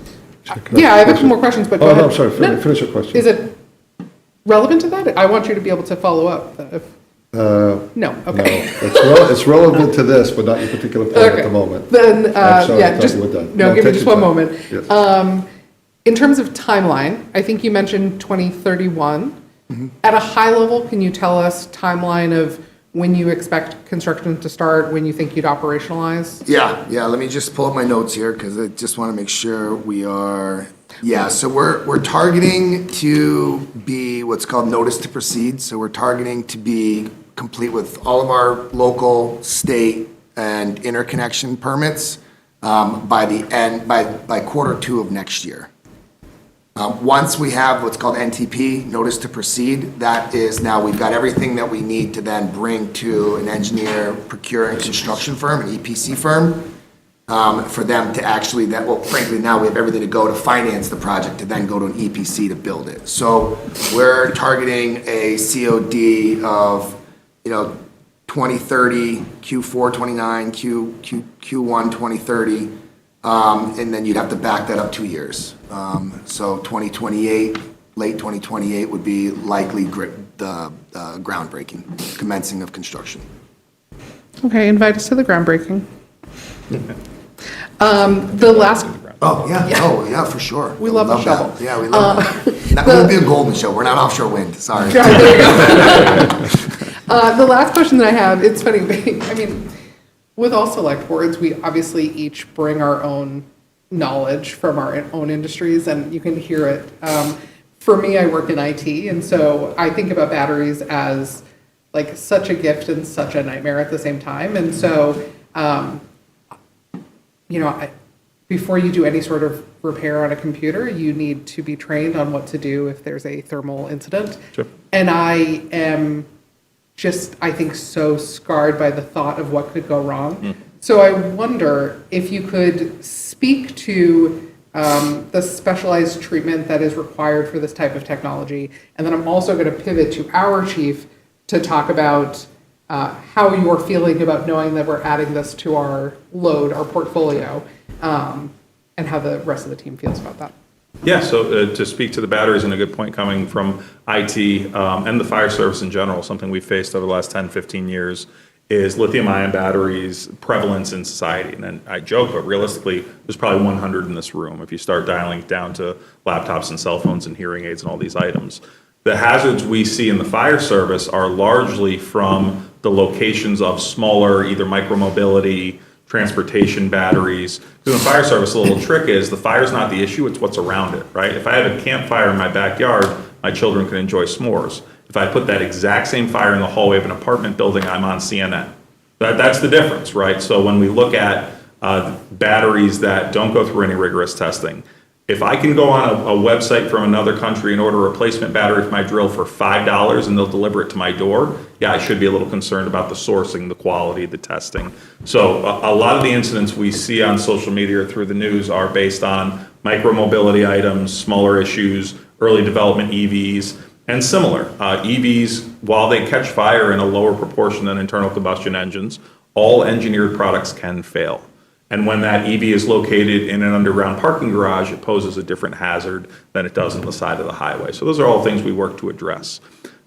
[SPEAKER 1] Yeah, I have a couple more questions, but go
[SPEAKER 7] Oh,
[SPEAKER 1] ahead.
[SPEAKER 7] no, I'm sorry, finish your question.
[SPEAKER 1] Is it relevant to that? I want you to be able to follow up. No, okay.
[SPEAKER 7] It's relevant to this, but not your particular point at the moment.
[SPEAKER 1] Then,
[SPEAKER 7] I'm sorry, I
[SPEAKER 1] yeah,
[SPEAKER 7] thought
[SPEAKER 1] just,
[SPEAKER 7] you were done.
[SPEAKER 1] no, give me
[SPEAKER 7] take
[SPEAKER 1] just
[SPEAKER 7] your
[SPEAKER 1] one
[SPEAKER 7] time.
[SPEAKER 1] moment.
[SPEAKER 7] Yes.
[SPEAKER 1] In terms of timeline, I think you mentioned 2031. At a high level, can you tell us timeline of when you expect construction to start, when you think you'd operationalize?
[SPEAKER 4] Yeah, let me just pull up my notes here, because I just want to make sure we are, so we're targeting to be what's called notice to proceed. So we're targeting to be complete with all of our local, state, and interconnection permits by Q2 of next year. Once we have what's called NTP, notice to proceed, that is now we've got everything that we need to then bring to an engineer, procure, and construction firm, an EPC firm, for them to actually, frankly, now we have everything to go to finance the project, to then go to an EPC to build it. So we're targeting a COD of, 2030, Q4 29, Q1 2030. And then you'd have to back that up 2 years. So 2028, late 2028 would be likely the groundbreaking, commencing of construction.
[SPEAKER 1] Okay, invite us to the groundbreaking. The last,
[SPEAKER 4] Oh, yeah, for sure.
[SPEAKER 1] We love the
[SPEAKER 4] that.
[SPEAKER 1] shovel.
[SPEAKER 4] Yeah, we love that. It won't be a golden shovel. We're not offshore wind, sorry.
[SPEAKER 1] the last question that I have, it's funny, I mean, with all select boards, we obviously each bring our own knowledge from our own industries, and you can hear it. For me, I work in IT, and so I think about batteries as like such a gift and such a nightmare at the same time. And so, before you do any sort of repair on a computer, you need to be trained on what to do if there's a thermal incident.
[SPEAKER 6] Sure.
[SPEAKER 1] And I am just, I think, so scarred by the thought of what could go wrong. So I wonder if you could speak to the specialized treatment that is required for this type of technology. And then I'm also going to pivot to our chief to talk about how you're feeling about knowing that we're adding this to our load, our portfolio, and how the rest of the team feels about that.
[SPEAKER 6] Yeah, so to speak to the batteries, and a good point coming from IT and the fire service in general, something we've faced over the last 10, 15 years is lithium-ion batteries prevalence in society. And then I joke, but realistically, there's probably 100 in this room if you start dialing it down to laptops and cell phones and hearing aids and all these items. The hazards we see in the fire service are largely from the locations of smaller, either micromobility, transportation batteries. Because in the fire service, the little trick is the fire's not the issue, it's what's around it, right? If I have a campfire in my backyard, my children can enjoy s'mores. If I put that exact same fire in the hallway of an apartment building, I'm on CNN. That's the difference, right? So when we look at batteries that don't go through any rigorous testing, if I can go on a website from another country and order a replacement battery for my drill for $5 and they'll deliver it to my door, yeah, I should be a little concerned about the sourcing, the quality, the testing. So a lot of the incidents we see on social media or through the news are based on micromobility items, smaller issues, early development EVs, and similar. EVs, while they catch fire in a lower proportion than internal combustion engines, all engineered products can fail. And when that EV is located in an underground parking garage, it poses a different hazard than it does on the side of the highway. So those are all things we work to address.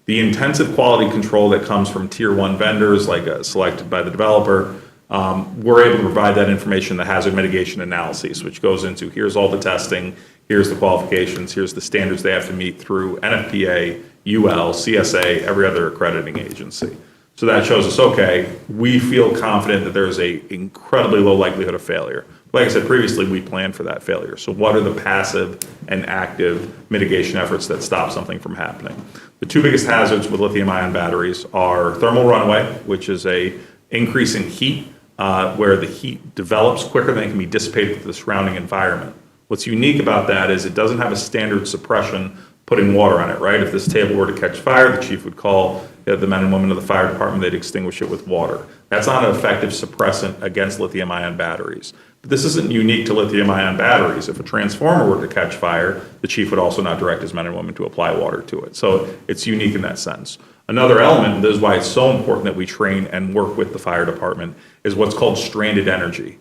[SPEAKER 6] The intensive quality control that comes from tier 1 vendors, like selected by the developer, we're able to provide that information, the hazard mitigation analyses, which goes into here's all the testing, here's the qualifications, here's the standards they have to meet through NFPA, UL, CSA, every other accrediting agency. So that shows us, okay, we feel confident that there's a incredibly low likelihood of failure. Like I said previously, we plan for that failure. So what are the passive and active mitigation efforts that stop something from happening? The two biggest hazards with lithium-ion batteries are thermal runaway, which is a increase in heat, where the heat develops quicker than it can be dissipated to the surrounding environment. What's unique about that is it doesn't have a standard suppression putting water on it, right? If this table were to catch fire, the chief would call the men and women of the fire department, they'd extinguish it with water. That's not an effective suppressant against lithium-ion batteries. But this isn't unique to lithium-ion batteries. If a transformer were to catch fire, the chief would also not direct his men and women to apply water to it. So it's unique in that sense. Another element, and this is why it's so important that we train and work with the fire department, is what's called stranded energy.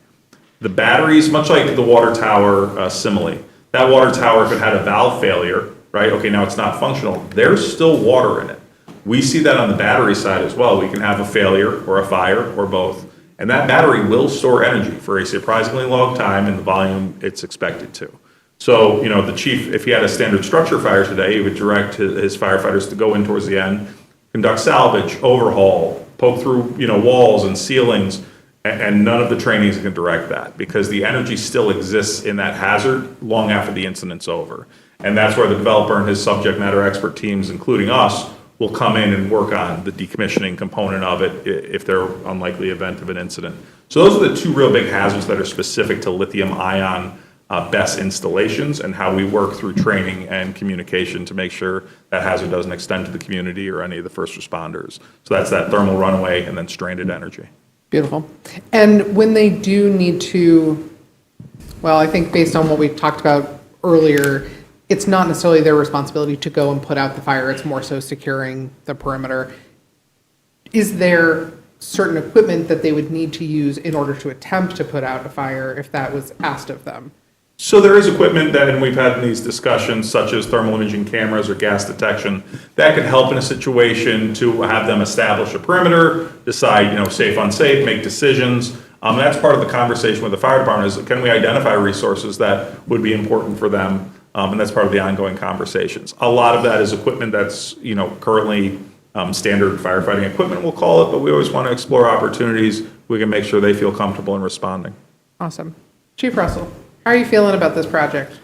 [SPEAKER 6] The batteries, much like the water tower simile, that water tower, if it had a valve failure, right, okay, now it's not functional, there's still water in it. We see that on the battery side as well. We can have a failure or a fire or both, and that battery will store energy for a surprisingly long time in the volume it's expected to. So, the chief, if he had a standard structure fire today, he would direct his firefighters to go in towards the end, conduct salvage, overhaul, poke through, walls and ceilings, and none of the trainings can direct that because the energy still exists in that hazard long after the incident's over. And that's where the developer and his subject matter expert teams, including us, will come in and work on the decommissioning component of it if they're unlikely event of an incident. So those are the two real big hazards that are specific to lithium-ion BESS installations and how we work through training and communication to make sure that hazard doesn't extend to the community or any of the first responders. So that's that thermal runaway and then stranded energy.
[SPEAKER 1] Beautiful. And when they do need to, well, I think based on what we talked about earlier, it's not necessarily their responsibility to go and put out the fire. It's more so securing the perimeter. Is there certain equipment that they would need to use in order to attempt to put out a fire if that was asked of them?
[SPEAKER 6] So there is equipment that, and we've had in these discussions, such as thermal imaging cameras or gas detection, that could help in a situation to have them establish a perimeter, decide, safe, unsafe, make decisions. That's part of the conversation with the fire department is, can we identify resources that would be important for them? And that's part of the ongoing conversations. A lot of that is equipment that's, currently standard firefighting equipment, we'll call it, but we always want to explore opportunities. We can make sure they feel comfortable in responding.
[SPEAKER 1] Awesome. Chief Russell, how are you feeling about this project?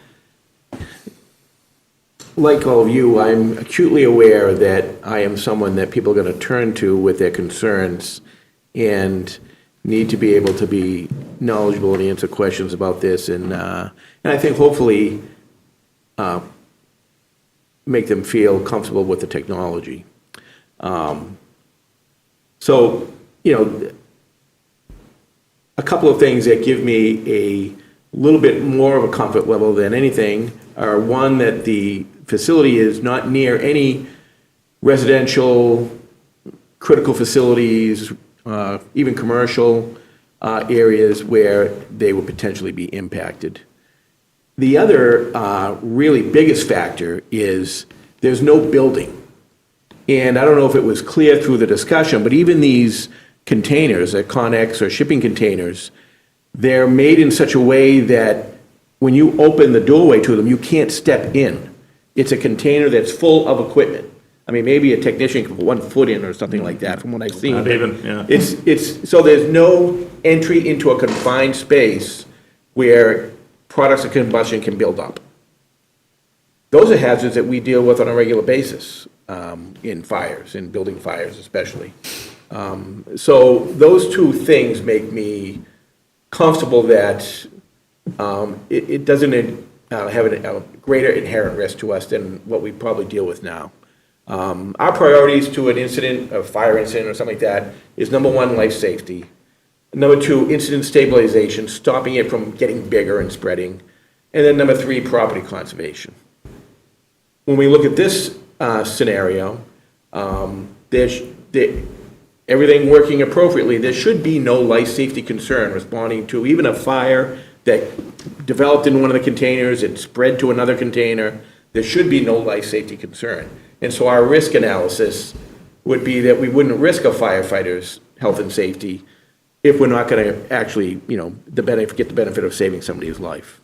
[SPEAKER 9] Like all of you, I'm acutely aware that I am someone that people are going to turn to with their concerns and need to be able to be knowledgeable and answer questions about this. And I think hopefully make them feel comfortable with the technology. So, a couple of things that give me a little bit more of a comfort level than anything are, one, that the facility is not near any residential, critical facilities, even commercial areas where they would potentially be impacted. The other really biggest factor is there's no building. And I don't know if it was clear through the discussion, but even these containers, Connex or shipping containers, they're made in such a way that when you open the doorway to them, you can't step in. It's a container that's full of equipment. I mean, maybe a technician can put 1 foot in or something like that, from what I've seen.
[SPEAKER 6] Not even, yeah.
[SPEAKER 9] It's so there's no entry into a confined space where products of combustion can build up. those are hazards that we deal with on a regular basis, in fires, in building fires especially. So those two things make me comfortable that it doesn't have a greater inherent risk to us than what we probably deal with now. Our priorities to an incident, a fire incident or something like that, is number one, life safety. Number two, incident stabilization, stopping it from getting bigger and spreading. And then number three, property conservation. When we look at this scenario, everything working appropriately, there should be no life safety concern responding to even a fire that developed in one of the containers, it spread to another container. There should be no life safety concern. And so our risk analysis would be that we wouldn't risk a firefighter's health and safety if we're not going to actually, get the benefit of saving somebody's life.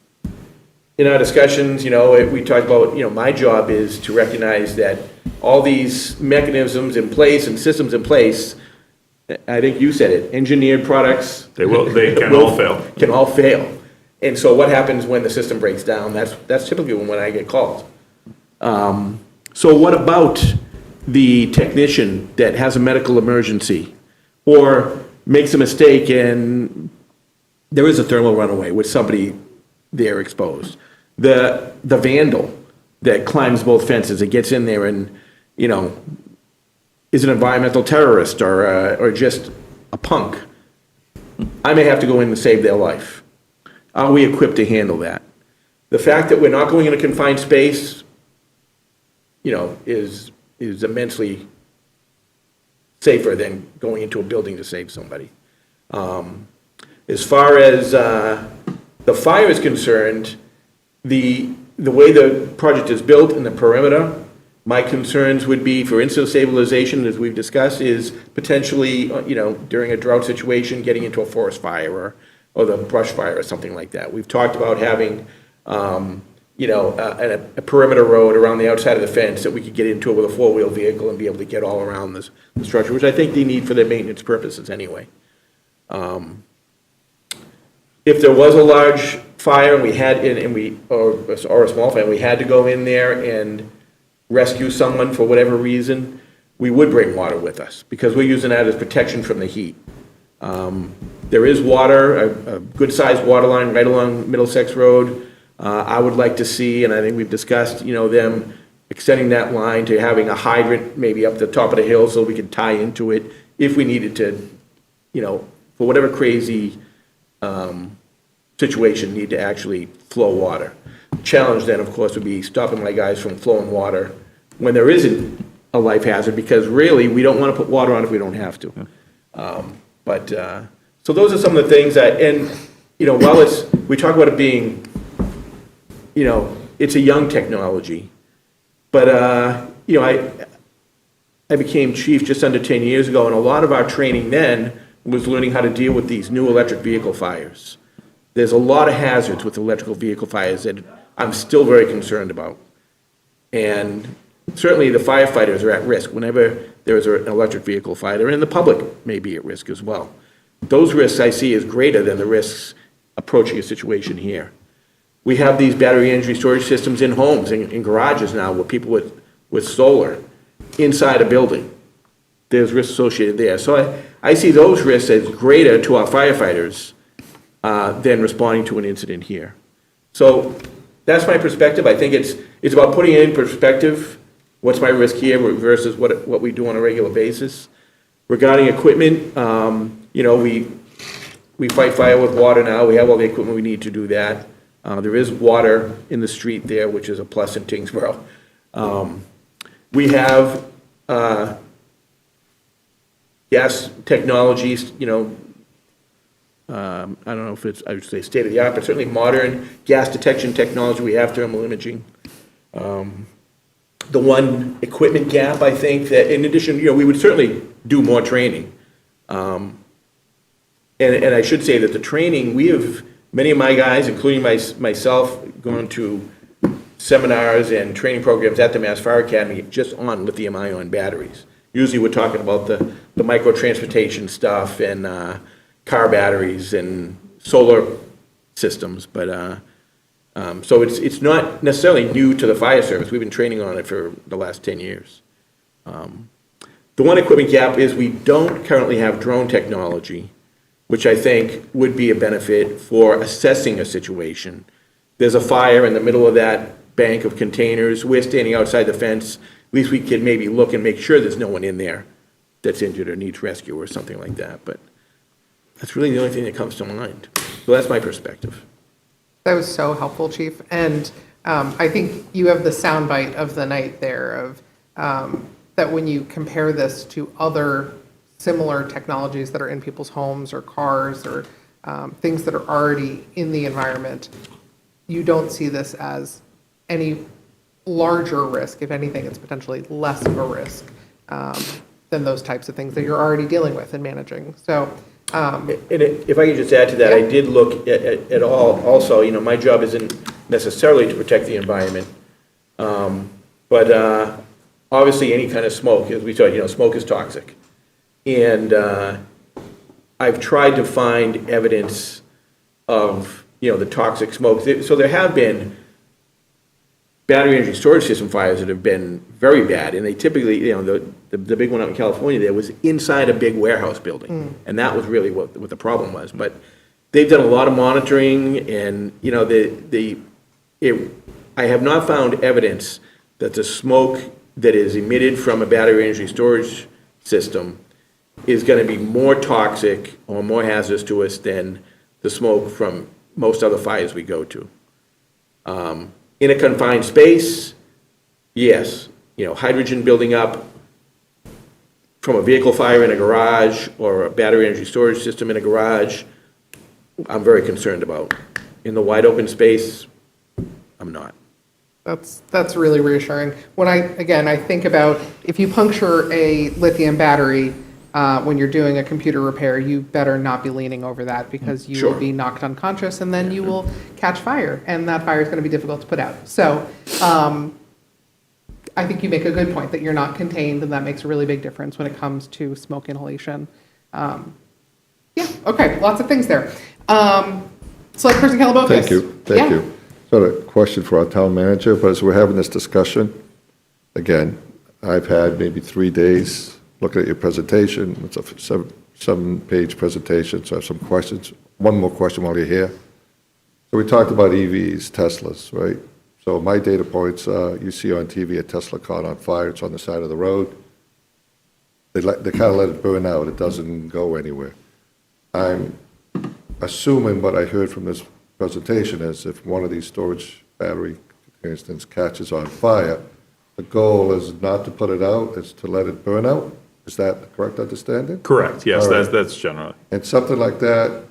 [SPEAKER 9] In our discussions, we talked about, my job is to recognize that all these mechanisms in place and systems in place, I think you said it, engineered products.
[SPEAKER 6] They can all fail.
[SPEAKER 9] Can all fail. And so what happens when the system breaks down? That's typically when I get called. So what about the technician that has a medical emergency or makes a mistake and there is a thermal runaway with somebody there exposed? The vandal that climbs both fences and gets in there and, is an environmental terrorist or just a punk. I may have to go in and save their life. Are we equipped to handle that? The fact that we're not going in a confined space, is immensely safer than going into a building to save somebody. As far as the fire is concerned, the way the project is built in the perimeter, my concerns would be for incident stabilization, as we've discussed, is potentially, during a drought situation, getting into a forest fire or the brush fire or something like that. We've talked about having, a perimeter road around the outside of the fence that we could get into it with a four-wheel vehicle and be able to get all around the structure, which I think they need for their maintenance purposes anyway. If there was a large fire and we had, or a small fire, we had to go in there and rescue someone for whatever reason, we would bring water with us because we're using that as protection from the heat. There is water, a good-sized water line right along Middlesex Road. I would like to see, and I think we've discussed, them extending that line to having a hydrant maybe up the top of the hill so we could tie into it if we needed to, for whatever crazy situation, need to actually flow water. Challenge then, of course, would be stopping my guys from flowing water when there isn't a life hazard, because really, we don't want to put water on if we don't have to. So those are some of the things that, and, while we talk about it being, it's a young technology, but, I became chief just under 10 years ago, and a lot of our training then was learning how to deal with these new electric vehicle fires. There's a lot of hazards with electrical vehicle fires that I'm still very concerned about. And certainly the firefighters are at risk whenever there is an electric vehicle fire, and the public may be at risk as well. Those risks I see as greater than the risks approaching a situation here. We have these battery energy storage systems in homes, in garages now, with people with solar inside a building. There's risks associated there. So I see those risks as greater to our firefighters than responding to an incident here. So that's my perspective. I think it's about putting it in perspective. What's my risk here versus what we do on a regular basis? Regarding equipment, we fight fire with water now. We have all the equipment we need to do that. There is water in the street there, which is a plus in Tyngsborough. We have gas technologies, I don't know if it's, I would say state of the art, but certainly modern gas detection technology. We have thermal imaging. The one equipment gap, I think, that in addition, we would certainly do more training. And I should say that the training, we have, many of my guys, including myself, gone to seminars and training programs at the Mass Fire Academy just on lithium-ion batteries. Usually we're talking about the micro-transportation stuff and car batteries and solar systems, but So it's not necessarily new to the fire service. We've been training on it for the last 10 years. The one equipment gap is we don't currently have drone technology, which I think would be a benefit for assessing a situation. There's a fire in the middle of that bank of containers. We're standing outside the fence. At least we can maybe look and make sure there's no one in there that's injured or needs rescue or something like that. But that's really the only thing that comes to mind. So that's my perspective.
[SPEAKER 1] That was so helpful, Chief. And I think you have the soundbite of the night there of that when you compare this to other similar technologies that are in people's homes or cars or things that are already in the environment, you don't see this as any larger risk. If anything, it's potentially less of a risk than those types of things that you're already dealing with and managing. So,
[SPEAKER 9] And if I could just add to that, I did look at all, also, you know, my job isn't necessarily to protect the environment, but obviously any kind of smoke, as we said, you know, smoke is toxic. And I've tried to find evidence of, you know, the toxic smoke. So there have been battery energy storage system fires that have been very bad, and they typically, you know, the big one out in California there was inside a big warehouse building, and that was really what the problem was. But they've done a lot of monitoring, and, you know, I have not found evidence that the smoke that is emitted from a battery energy storage system is going to be more toxic or more hazardous to us than the smoke from most other fires we go to. In a confined space, yes, you know, hydrogen building up from a vehicle fire in a garage or a battery energy storage system in a garage, I'm very concerned about. In the wide open space, I'm not.
[SPEAKER 1] that's really reassuring. When I think about if you puncture a lithium battery when you're doing a computer repair, you better not be leaning over that because you will be knocked unconscious and then you will catch fire, and that fire is going to be difficult to put out. So I think you make a good point that you're not contained, and that makes a really big difference when it comes to smoke inhalation. Yeah, okay, lots of things there. Select Person Calabocas.
[SPEAKER 7] Thank you, thank you. So a question for our town manager, but as we're having this discussion, again, I've had maybe 3 days looking at your presentation. It's a 7-page presentation, so I have some questions. One more question while you're here. So we talked about EVs, Teslas, right? So my data points, you see on TV a Tesla caught on fire. It's on the side of the road. They kind of let it burn out. It doesn't go anywhere. I'm assuming what I heard from this presentation is if one of these storage battery, for instance, catches on fire, the goal is not to put it out, it's to let it burn out? Is that the correct understanding?
[SPEAKER 6] Correct, yes,
[SPEAKER 7] All right.
[SPEAKER 6] that's generally.
[SPEAKER 7] And something like that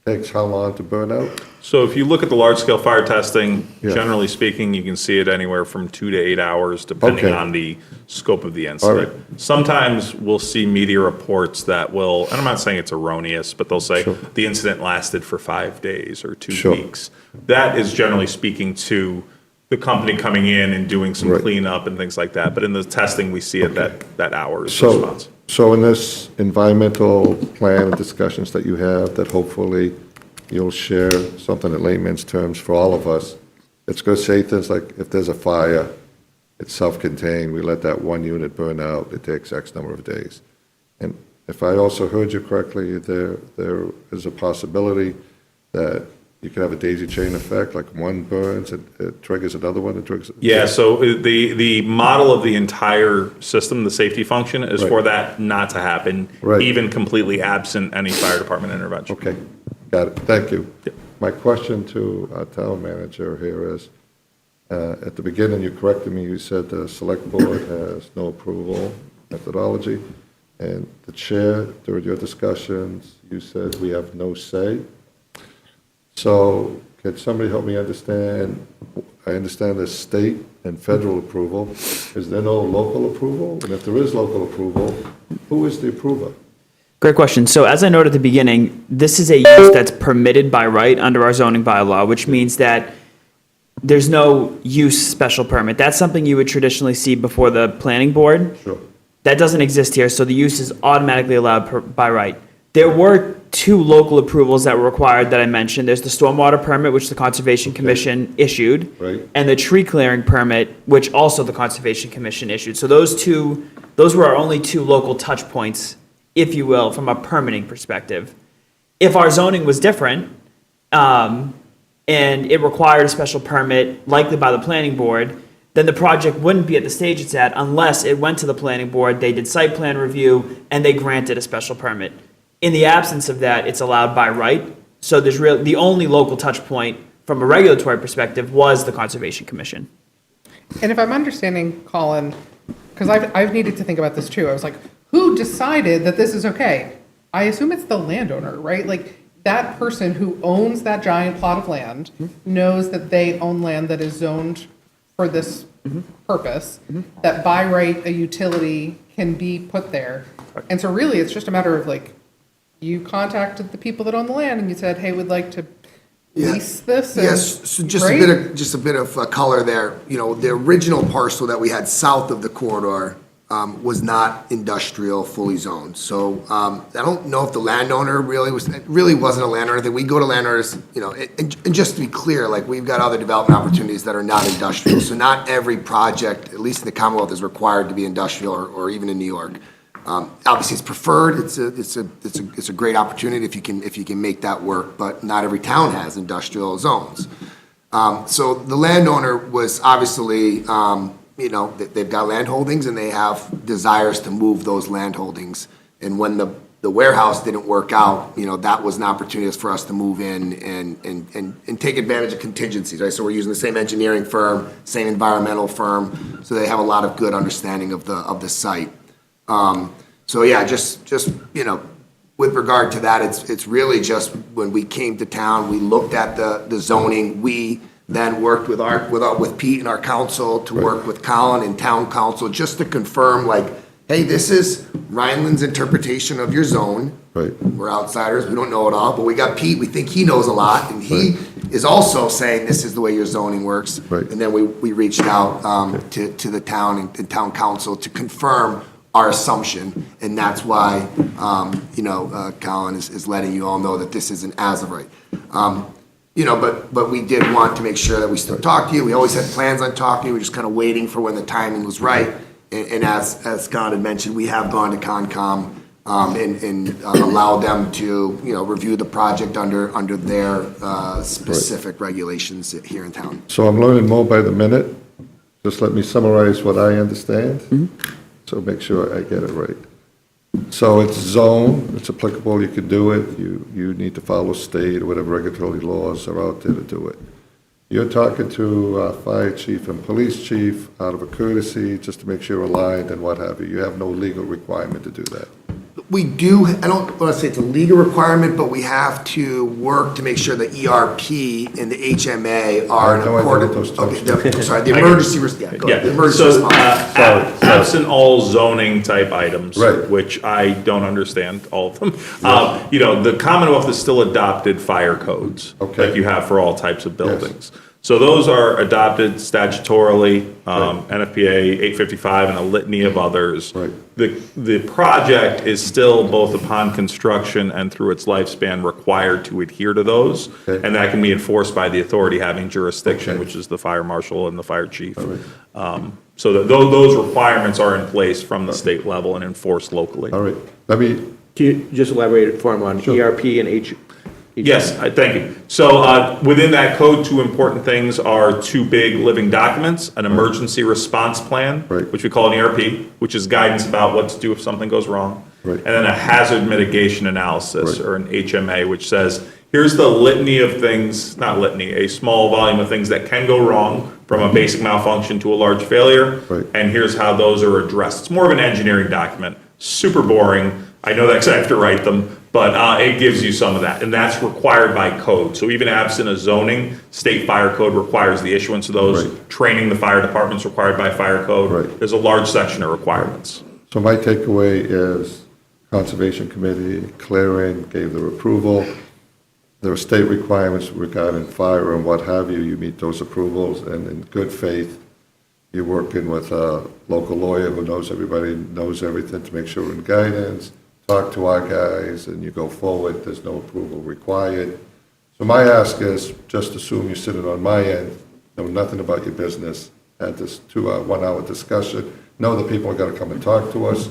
[SPEAKER 7] takes how long to burn out?
[SPEAKER 6] So if you look at the large-scale fire testing,
[SPEAKER 7] Yeah.
[SPEAKER 6] generally speaking, you can see it anywhere from 2 to 8 hours, depending
[SPEAKER 7] Okay.
[SPEAKER 6] on the scope of the incident. Sometimes we'll see media reports that will, and I'm not saying it's erroneous, but they'll say
[SPEAKER 7] Sure.
[SPEAKER 6] the incident lasted for 5 days or 2
[SPEAKER 7] Sure.
[SPEAKER 6] weeks. That is generally speaking to the company coming in and doing some
[SPEAKER 7] Right.
[SPEAKER 6] cleanup and things like that. But in the testing, we see it that hours
[SPEAKER 7] So,
[SPEAKER 6] response.
[SPEAKER 7] so in this environmental plan and discussions that you have, that hopefully you'll share something in layman's terms for all of us, it's going to say things like, if there's a fire, it's self-contained, we let that one unit burn out, it takes X number of days. And if I also heard you correctly, there is a possibility that you could have a daisy chain effect, like one burns, it triggers another one, it triggers.
[SPEAKER 6] Yeah, so the model of the entire system, the safety function, is
[SPEAKER 7] Right.
[SPEAKER 6] for that not to happen,
[SPEAKER 7] Right.
[SPEAKER 6] even completely absent any fire department intervention.
[SPEAKER 7] Okay, got it, thank you.
[SPEAKER 6] Yep.
[SPEAKER 7] My question to our town manager here is, at the beginning, you corrected me, you said the select board has no approval methodology, and the chair, during your discussions, you said we have no say. So, can somebody help me understand, I understand there's state and federal approval, is there no local approval? And if there is local approval, who is the approver?
[SPEAKER 2] Great question. So as I noted at the beginning, this is a use that's permitted by right under our zoning bylaw, which means that there's no use special permit. That's something you would traditionally see before the planning board.
[SPEAKER 7] Sure.
[SPEAKER 2] That doesn't exist here, so the use is automatically allowed by right. There were two local approvals that were required that I mentioned. There's the stormwater permit, which the Conservation Commission issued.
[SPEAKER 7] Right.
[SPEAKER 2] And the tree clearing permit, which also the Conservation Commission issued. So those were our only two local touch points, if you will, from a permitting perspective. If our zoning was different, and it required a special permit, likely by the planning board, then the project wouldn't be at the stage it's at unless it went to the planning board, they did site plan review, and they granted a special permit. In the absence of that, it's allowed by right. So the only local touch point from a regulatory perspective was the Conservation Commission.
[SPEAKER 1] And if I'm understanding, Colin, because I've needed to think about this too, I was like, who decided that this is okay? I assume it's the landowner, right? Like, that person who owns that giant plot of land knows that they own land that is zoned for this purpose, that by right a utility can be put there. And so really, it's just a matter of like, you contacted the people that own the land and you said, hey, we'd like to lease this? and-
[SPEAKER 4] Yes, so just
[SPEAKER 1] right?
[SPEAKER 4] a bit of color there. You know, the original parcel that we had south of the corridor was not industrial, fully zoned. So I don't know if the landowner really wasn't a landowner. That we go to landowners, you know, and just to be clear, like, we've got other development opportunities that are not industrial. So not every project, at least in the Commonwealth, is required to be industrial or even in New York. Obviously, it's preferred. It's a great opportunity if you can make that work. But not every town has industrial zones. So the landowner was obviously, you know, they've got land holdings and they have desires to move those land holdings. And when the warehouse didn't work out, you know, that was an opportunity for us to move in and take advantage of contingencies, right? So we're using the same engineering firm, same environmental firm, so they have a lot of good understanding of the site. So yeah, just you know, with regard to that, it's really just when we came to town, we looked at the zoning. We then worked with Pete and our council to work with Colin and town council just to confirm, like, hey, this is Rhynland's interpretation of your zone.
[SPEAKER 7] Right.
[SPEAKER 4] We're outsiders, we don't know it all, but we got Pete, we think he knows a lot, and he is also saying this is the way your zoning works.
[SPEAKER 7] Right.
[SPEAKER 4] And then we reached out to the town and town council to confirm our assumption, and that's why, you know, Colin is letting you all know that this isn't as of right. You know, but we did want to make sure that we still talk to you. We always had plans on talking to you. We're just kind of waiting for when the timing was right. And as Scott had mentioned, we have gone to Concom and allowed them to, you know, review the project under their specific regulations here in town.
[SPEAKER 7] So I'm learning more by the minute. Just let me summarize what I understand. So make sure I get it right. So it's zone, it's applicable, you can do it, you need to follow state or whatever regulatory laws are out there to do it. You're talking to fire chief and police chief out of a courtesy, just to make sure you're aligned and what have you. You have no legal requirement to do that.
[SPEAKER 4] We do, I don't want to say it's a legal requirement, but we have to work to make sure the ERP and the HMA are in
[SPEAKER 7] I know I
[SPEAKER 4] accordance.
[SPEAKER 7] did those two.
[SPEAKER 4] Okay, sorry, the emergency, yeah, go ahead. The emergency
[SPEAKER 6] So,
[SPEAKER 4] response.
[SPEAKER 6] absent all zoning type items,
[SPEAKER 7] Right.
[SPEAKER 6] which I don't understand all of them. You know, the Commonwealth has still adopted fire codes,
[SPEAKER 7] Okay.
[SPEAKER 6] like you have for all types of buildings. So those are adopted statutorily, NFPA 855 and a litany of others.
[SPEAKER 7] Right.
[SPEAKER 6] The project is still, both upon construction and through its lifespan, required to adhere to those.
[SPEAKER 7] Okay.
[SPEAKER 6] And that can be enforced by the authority having jurisdiction,
[SPEAKER 7] Okay.
[SPEAKER 6] which is the fire marshal and the fire chief. So that those requirements are in place from the state level and enforced locally.
[SPEAKER 7] All right, let me,
[SPEAKER 9] Can you just elaborate for him on ERP and H?
[SPEAKER 6] Yes, thank you. So within that code, two important things are two big living documents: an emergency response plan,
[SPEAKER 7] Right.
[SPEAKER 6] which we call an ERP, which is guidance about what to do if something goes wrong,
[SPEAKER 7] Right.
[SPEAKER 6] and then a hazard mitigation analysis,
[SPEAKER 7] Right.
[SPEAKER 6] or an HMA, which says, here's the litany of things, not litany, a small volume of things that can go wrong, from a basic malfunction to a large failure,
[SPEAKER 7] Right.
[SPEAKER 6] and here's how those are addressed. It's more of an engineering document, super boring. I know that because I have to write them, but it gives you some of that, and that's required by code. So even absent a zoning, state fire code requires the issuance of those.
[SPEAKER 7] Right.
[SPEAKER 6] Training the fire department's required by fire code.
[SPEAKER 7] Right.
[SPEAKER 6] There's a large section of requirements.
[SPEAKER 7] so my takeaway is Conservation Committee, clearing, gave their approval. There are state requirements regarding fire and what have you. You meet those approvals, and in good faith, you're working with a local lawyer who knows everybody, knows everything, to make sure we're in guidance, talk to our guys and you go forward, there's no approval required. So my ask is, just assume you're sitting on my end, know nothing about your business, had this 1-hour discussion, know that people are gonna come and talk to us.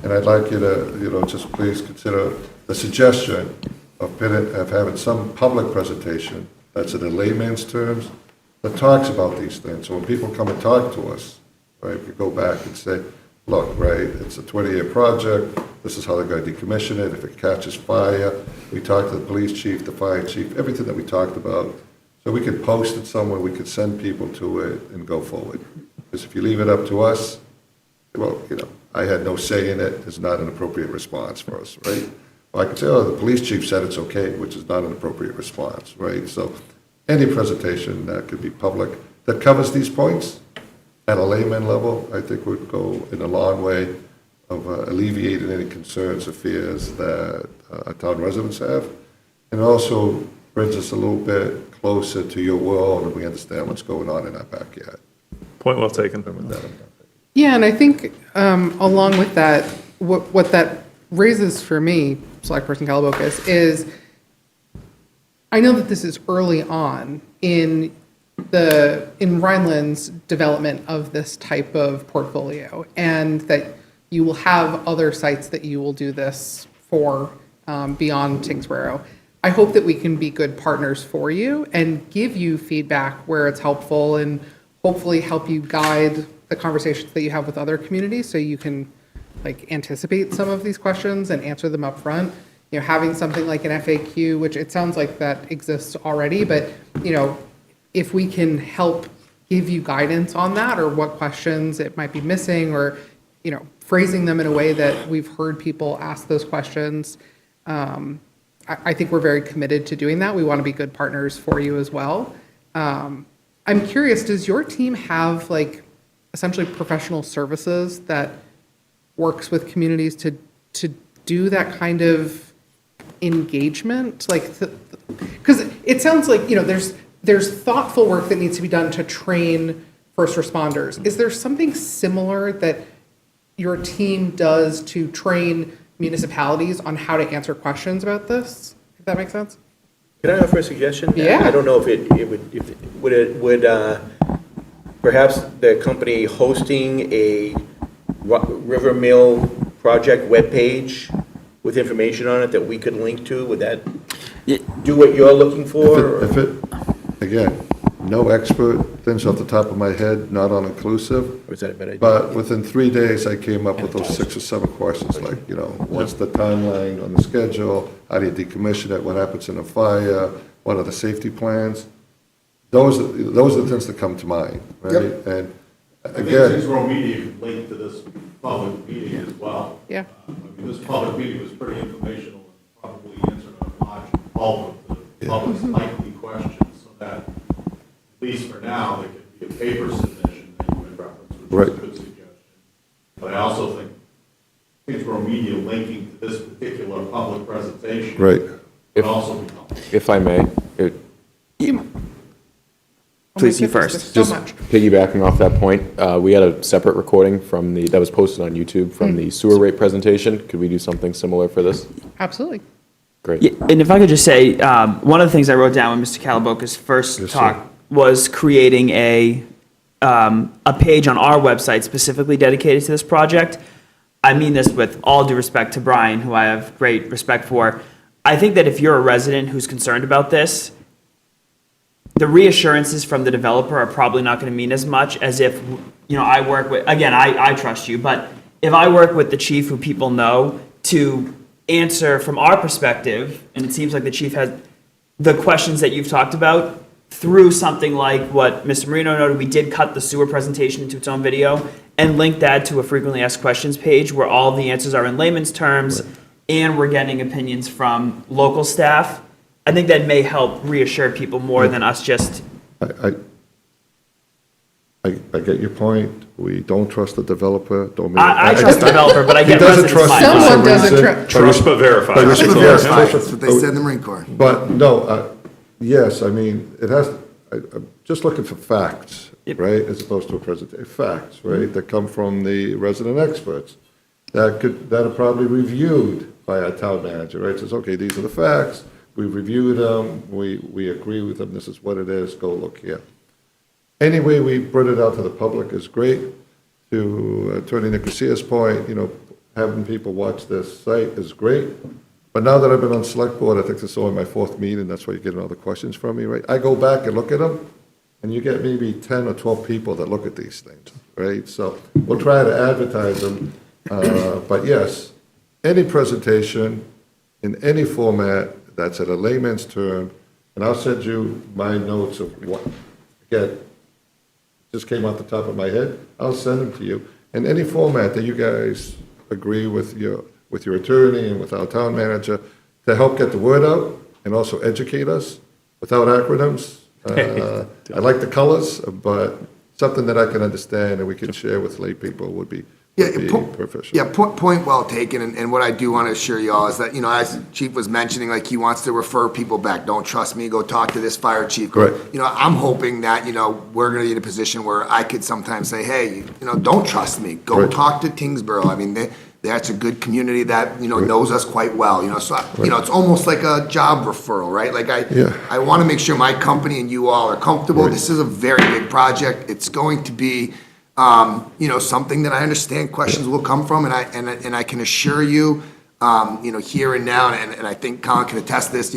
[SPEAKER 7] And I'd like you to, just please consider the suggestion of having some public presentation that's in a layman's terms, that talks about these things. So when people come and talk to us, right, we go back and say, look, right, it's a 20-year project, this is how they're going to decommission it, if it catches fire, we talked to the police chief, the fire chief, everything that we talked about, so we could post it somewhere, we could send people to it and go forward. Because if you leave it up to us, well, I had no say in it, it's not an appropriate response for us, right? Well, I could say, oh, the police chief said it's okay, which is not an appropriate response, right? So any presentation that could be public that covers these points at a layman level, I think would go in a long way of alleviating any concerns or fears that our town residents have. And also brings us a little bit closer to your world and we understand what's going on in our backyard.
[SPEAKER 6] Point well taken.
[SPEAKER 1] Yeah, and I think along with that, what that raises for me, Select Person Calabocas, is I know that this is early on in Rhineland's development of this type of portfolio, and that you will have other sites that you will do this for beyond Tyngsborough. I hope that we can be good partners for you and give you feedback where it's helpful and hopefully help you guide the conversations that you have with other communities so you can anticipate some of these questions and answer them up front. Having something like an FAQ, which it sounds like that exists already, but if we can help give you guidance on that or what questions it might be missing or phrasing them in a way that we've heard people ask those questions, I think we're very committed to doing that. We want to be good partners for you as well. I'm curious, does your team have essentially professional services that works with communities to do that kind of engagement? Because it sounds like there's thoughtful work that needs to be done to train first responders. Is there something similar that your team does to train municipalities on how to answer questions about this? If that makes sense?
[SPEAKER 9] Can I offer a suggestion?
[SPEAKER 1] Yeah.
[SPEAKER 9] I don't know if it would perhaps the company hosting a River Mill project webpage with information on it that we could link to, would that do what you're looking for?
[SPEAKER 7] Again, no expert, things off the top of my head, not all-inclusive.
[SPEAKER 9] Or is that a bad idea?
[SPEAKER 7] But within 3 days, I came up with those 6 or 7 questions, what's the timeline on the schedule? How do you decommission it? What happens in a fire? What are the safety plans? Those are the things that come to mind, right?
[SPEAKER 4] Yep.
[SPEAKER 7] And
[SPEAKER 3] I think
[SPEAKER 7] again,
[SPEAKER 3] Tyngsborough Media could link to this public meeting as well.
[SPEAKER 1] Yeah.
[SPEAKER 3] This public meeting was pretty informational and probably answered a large bulk of the public's likely questions, so that, at least for now, there could be a paper submission that you would reference, which is a good suggestion. But I also think Tyngsborough Media linking to this particular public presentation
[SPEAKER 7] right.
[SPEAKER 3] would also be helpful.
[SPEAKER 5] If I may,
[SPEAKER 2] Please, you
[SPEAKER 1] There's
[SPEAKER 2] first.
[SPEAKER 1] so
[SPEAKER 5] just
[SPEAKER 1] much.
[SPEAKER 5] piggybacking off that point, we had a separate recording that was posted on YouTube from the sewer rate presentation. Could we do something similar for this?
[SPEAKER 1] Absolutely.
[SPEAKER 5] Great.
[SPEAKER 2] Yeah, and if I could just say, one of the things I wrote down when Mr. Calabocas first
[SPEAKER 7] Yes, sir.
[SPEAKER 2] talked was creating a page on our website specifically dedicated to this project. I mean this with all due respect to Brian, who I have great respect for. I think that if you're a resident who's concerned about this, the reassurances from the developer are probably not going to mean as much as if, I work with, again, I trust you, but if I work with the chief who people know to answer from our perspective, and it seems like the chief has the questions that you've talked about through something like what Mr. Marino noted, we did cut the sewer presentation into its own video and link that to a frequently asked questions page where all the answers are in layman's terms and we're getting opinions from local staff. I think that may help reassure people more than us just.
[SPEAKER 7] I get your point. We don't trust the developer.
[SPEAKER 2] I trust the developer, but I get
[SPEAKER 7] doesn't
[SPEAKER 2] residents'
[SPEAKER 7] trust
[SPEAKER 2] mind.
[SPEAKER 7] the
[SPEAKER 1] Someone
[SPEAKER 7] reason,
[SPEAKER 1] doesn't
[SPEAKER 6] Trust but verify.
[SPEAKER 7] But
[SPEAKER 6] That's
[SPEAKER 7] trust
[SPEAKER 6] all
[SPEAKER 7] but
[SPEAKER 6] I'm
[SPEAKER 7] verify.
[SPEAKER 6] saying.
[SPEAKER 4] That's what they said in the Marine Corps.
[SPEAKER 7] But no, yes, I mean, it has, I'm just looking for facts,
[SPEAKER 2] Yep.
[SPEAKER 7] right, as opposed to a presentation. Facts, right, that come from the resident experts that are probably reviewed by our town manager, right? Says, okay, these are the facts, we've reviewed them, we agree with them, this is what it is, go look here. Any way we put it out to the public is great. To Attorney Nicosia point, having people watch this site is great. But now that I've been on select board, I think this is only my fourth meeting, that's why you're getting all the questions from me, right? I go back and look at them, and you get maybe 10 or 12 people that look at these things, right? So we'll try to advertise them, but yes, any presentation in any format that's at a layman's term, and I'll send you my notes of what, again, just came off the top of my head, I'll send them to you, in any format that you guys agree with your attorney and with our town manager to help get the word out and also educate us without acronyms. I like the colors, but something that I can understand and we can share with lay people would be proficient.
[SPEAKER 4] Yeah, point well taken, and what I do want to assure you all is that, as Chief was mentioning, like, he wants to refer people back, don't trust me, go talk to this fire chief.
[SPEAKER 7] Right.
[SPEAKER 4] I'm hoping that, we're going to be in a position where I could sometimes say, hey, don't trust me, go
[SPEAKER 7] Right.
[SPEAKER 4] talk to Tyngsborough. I mean, that's a good community that, knows us quite well, so, it's almost like a job referral, right? Like, I want to make sure my company and you all are comfortable.
[SPEAKER 7] Right.
[SPEAKER 4] This is a very big project. It's going to be, something that I understand questions will come from, and I can assure you, here and now, and I think Colin can attest this,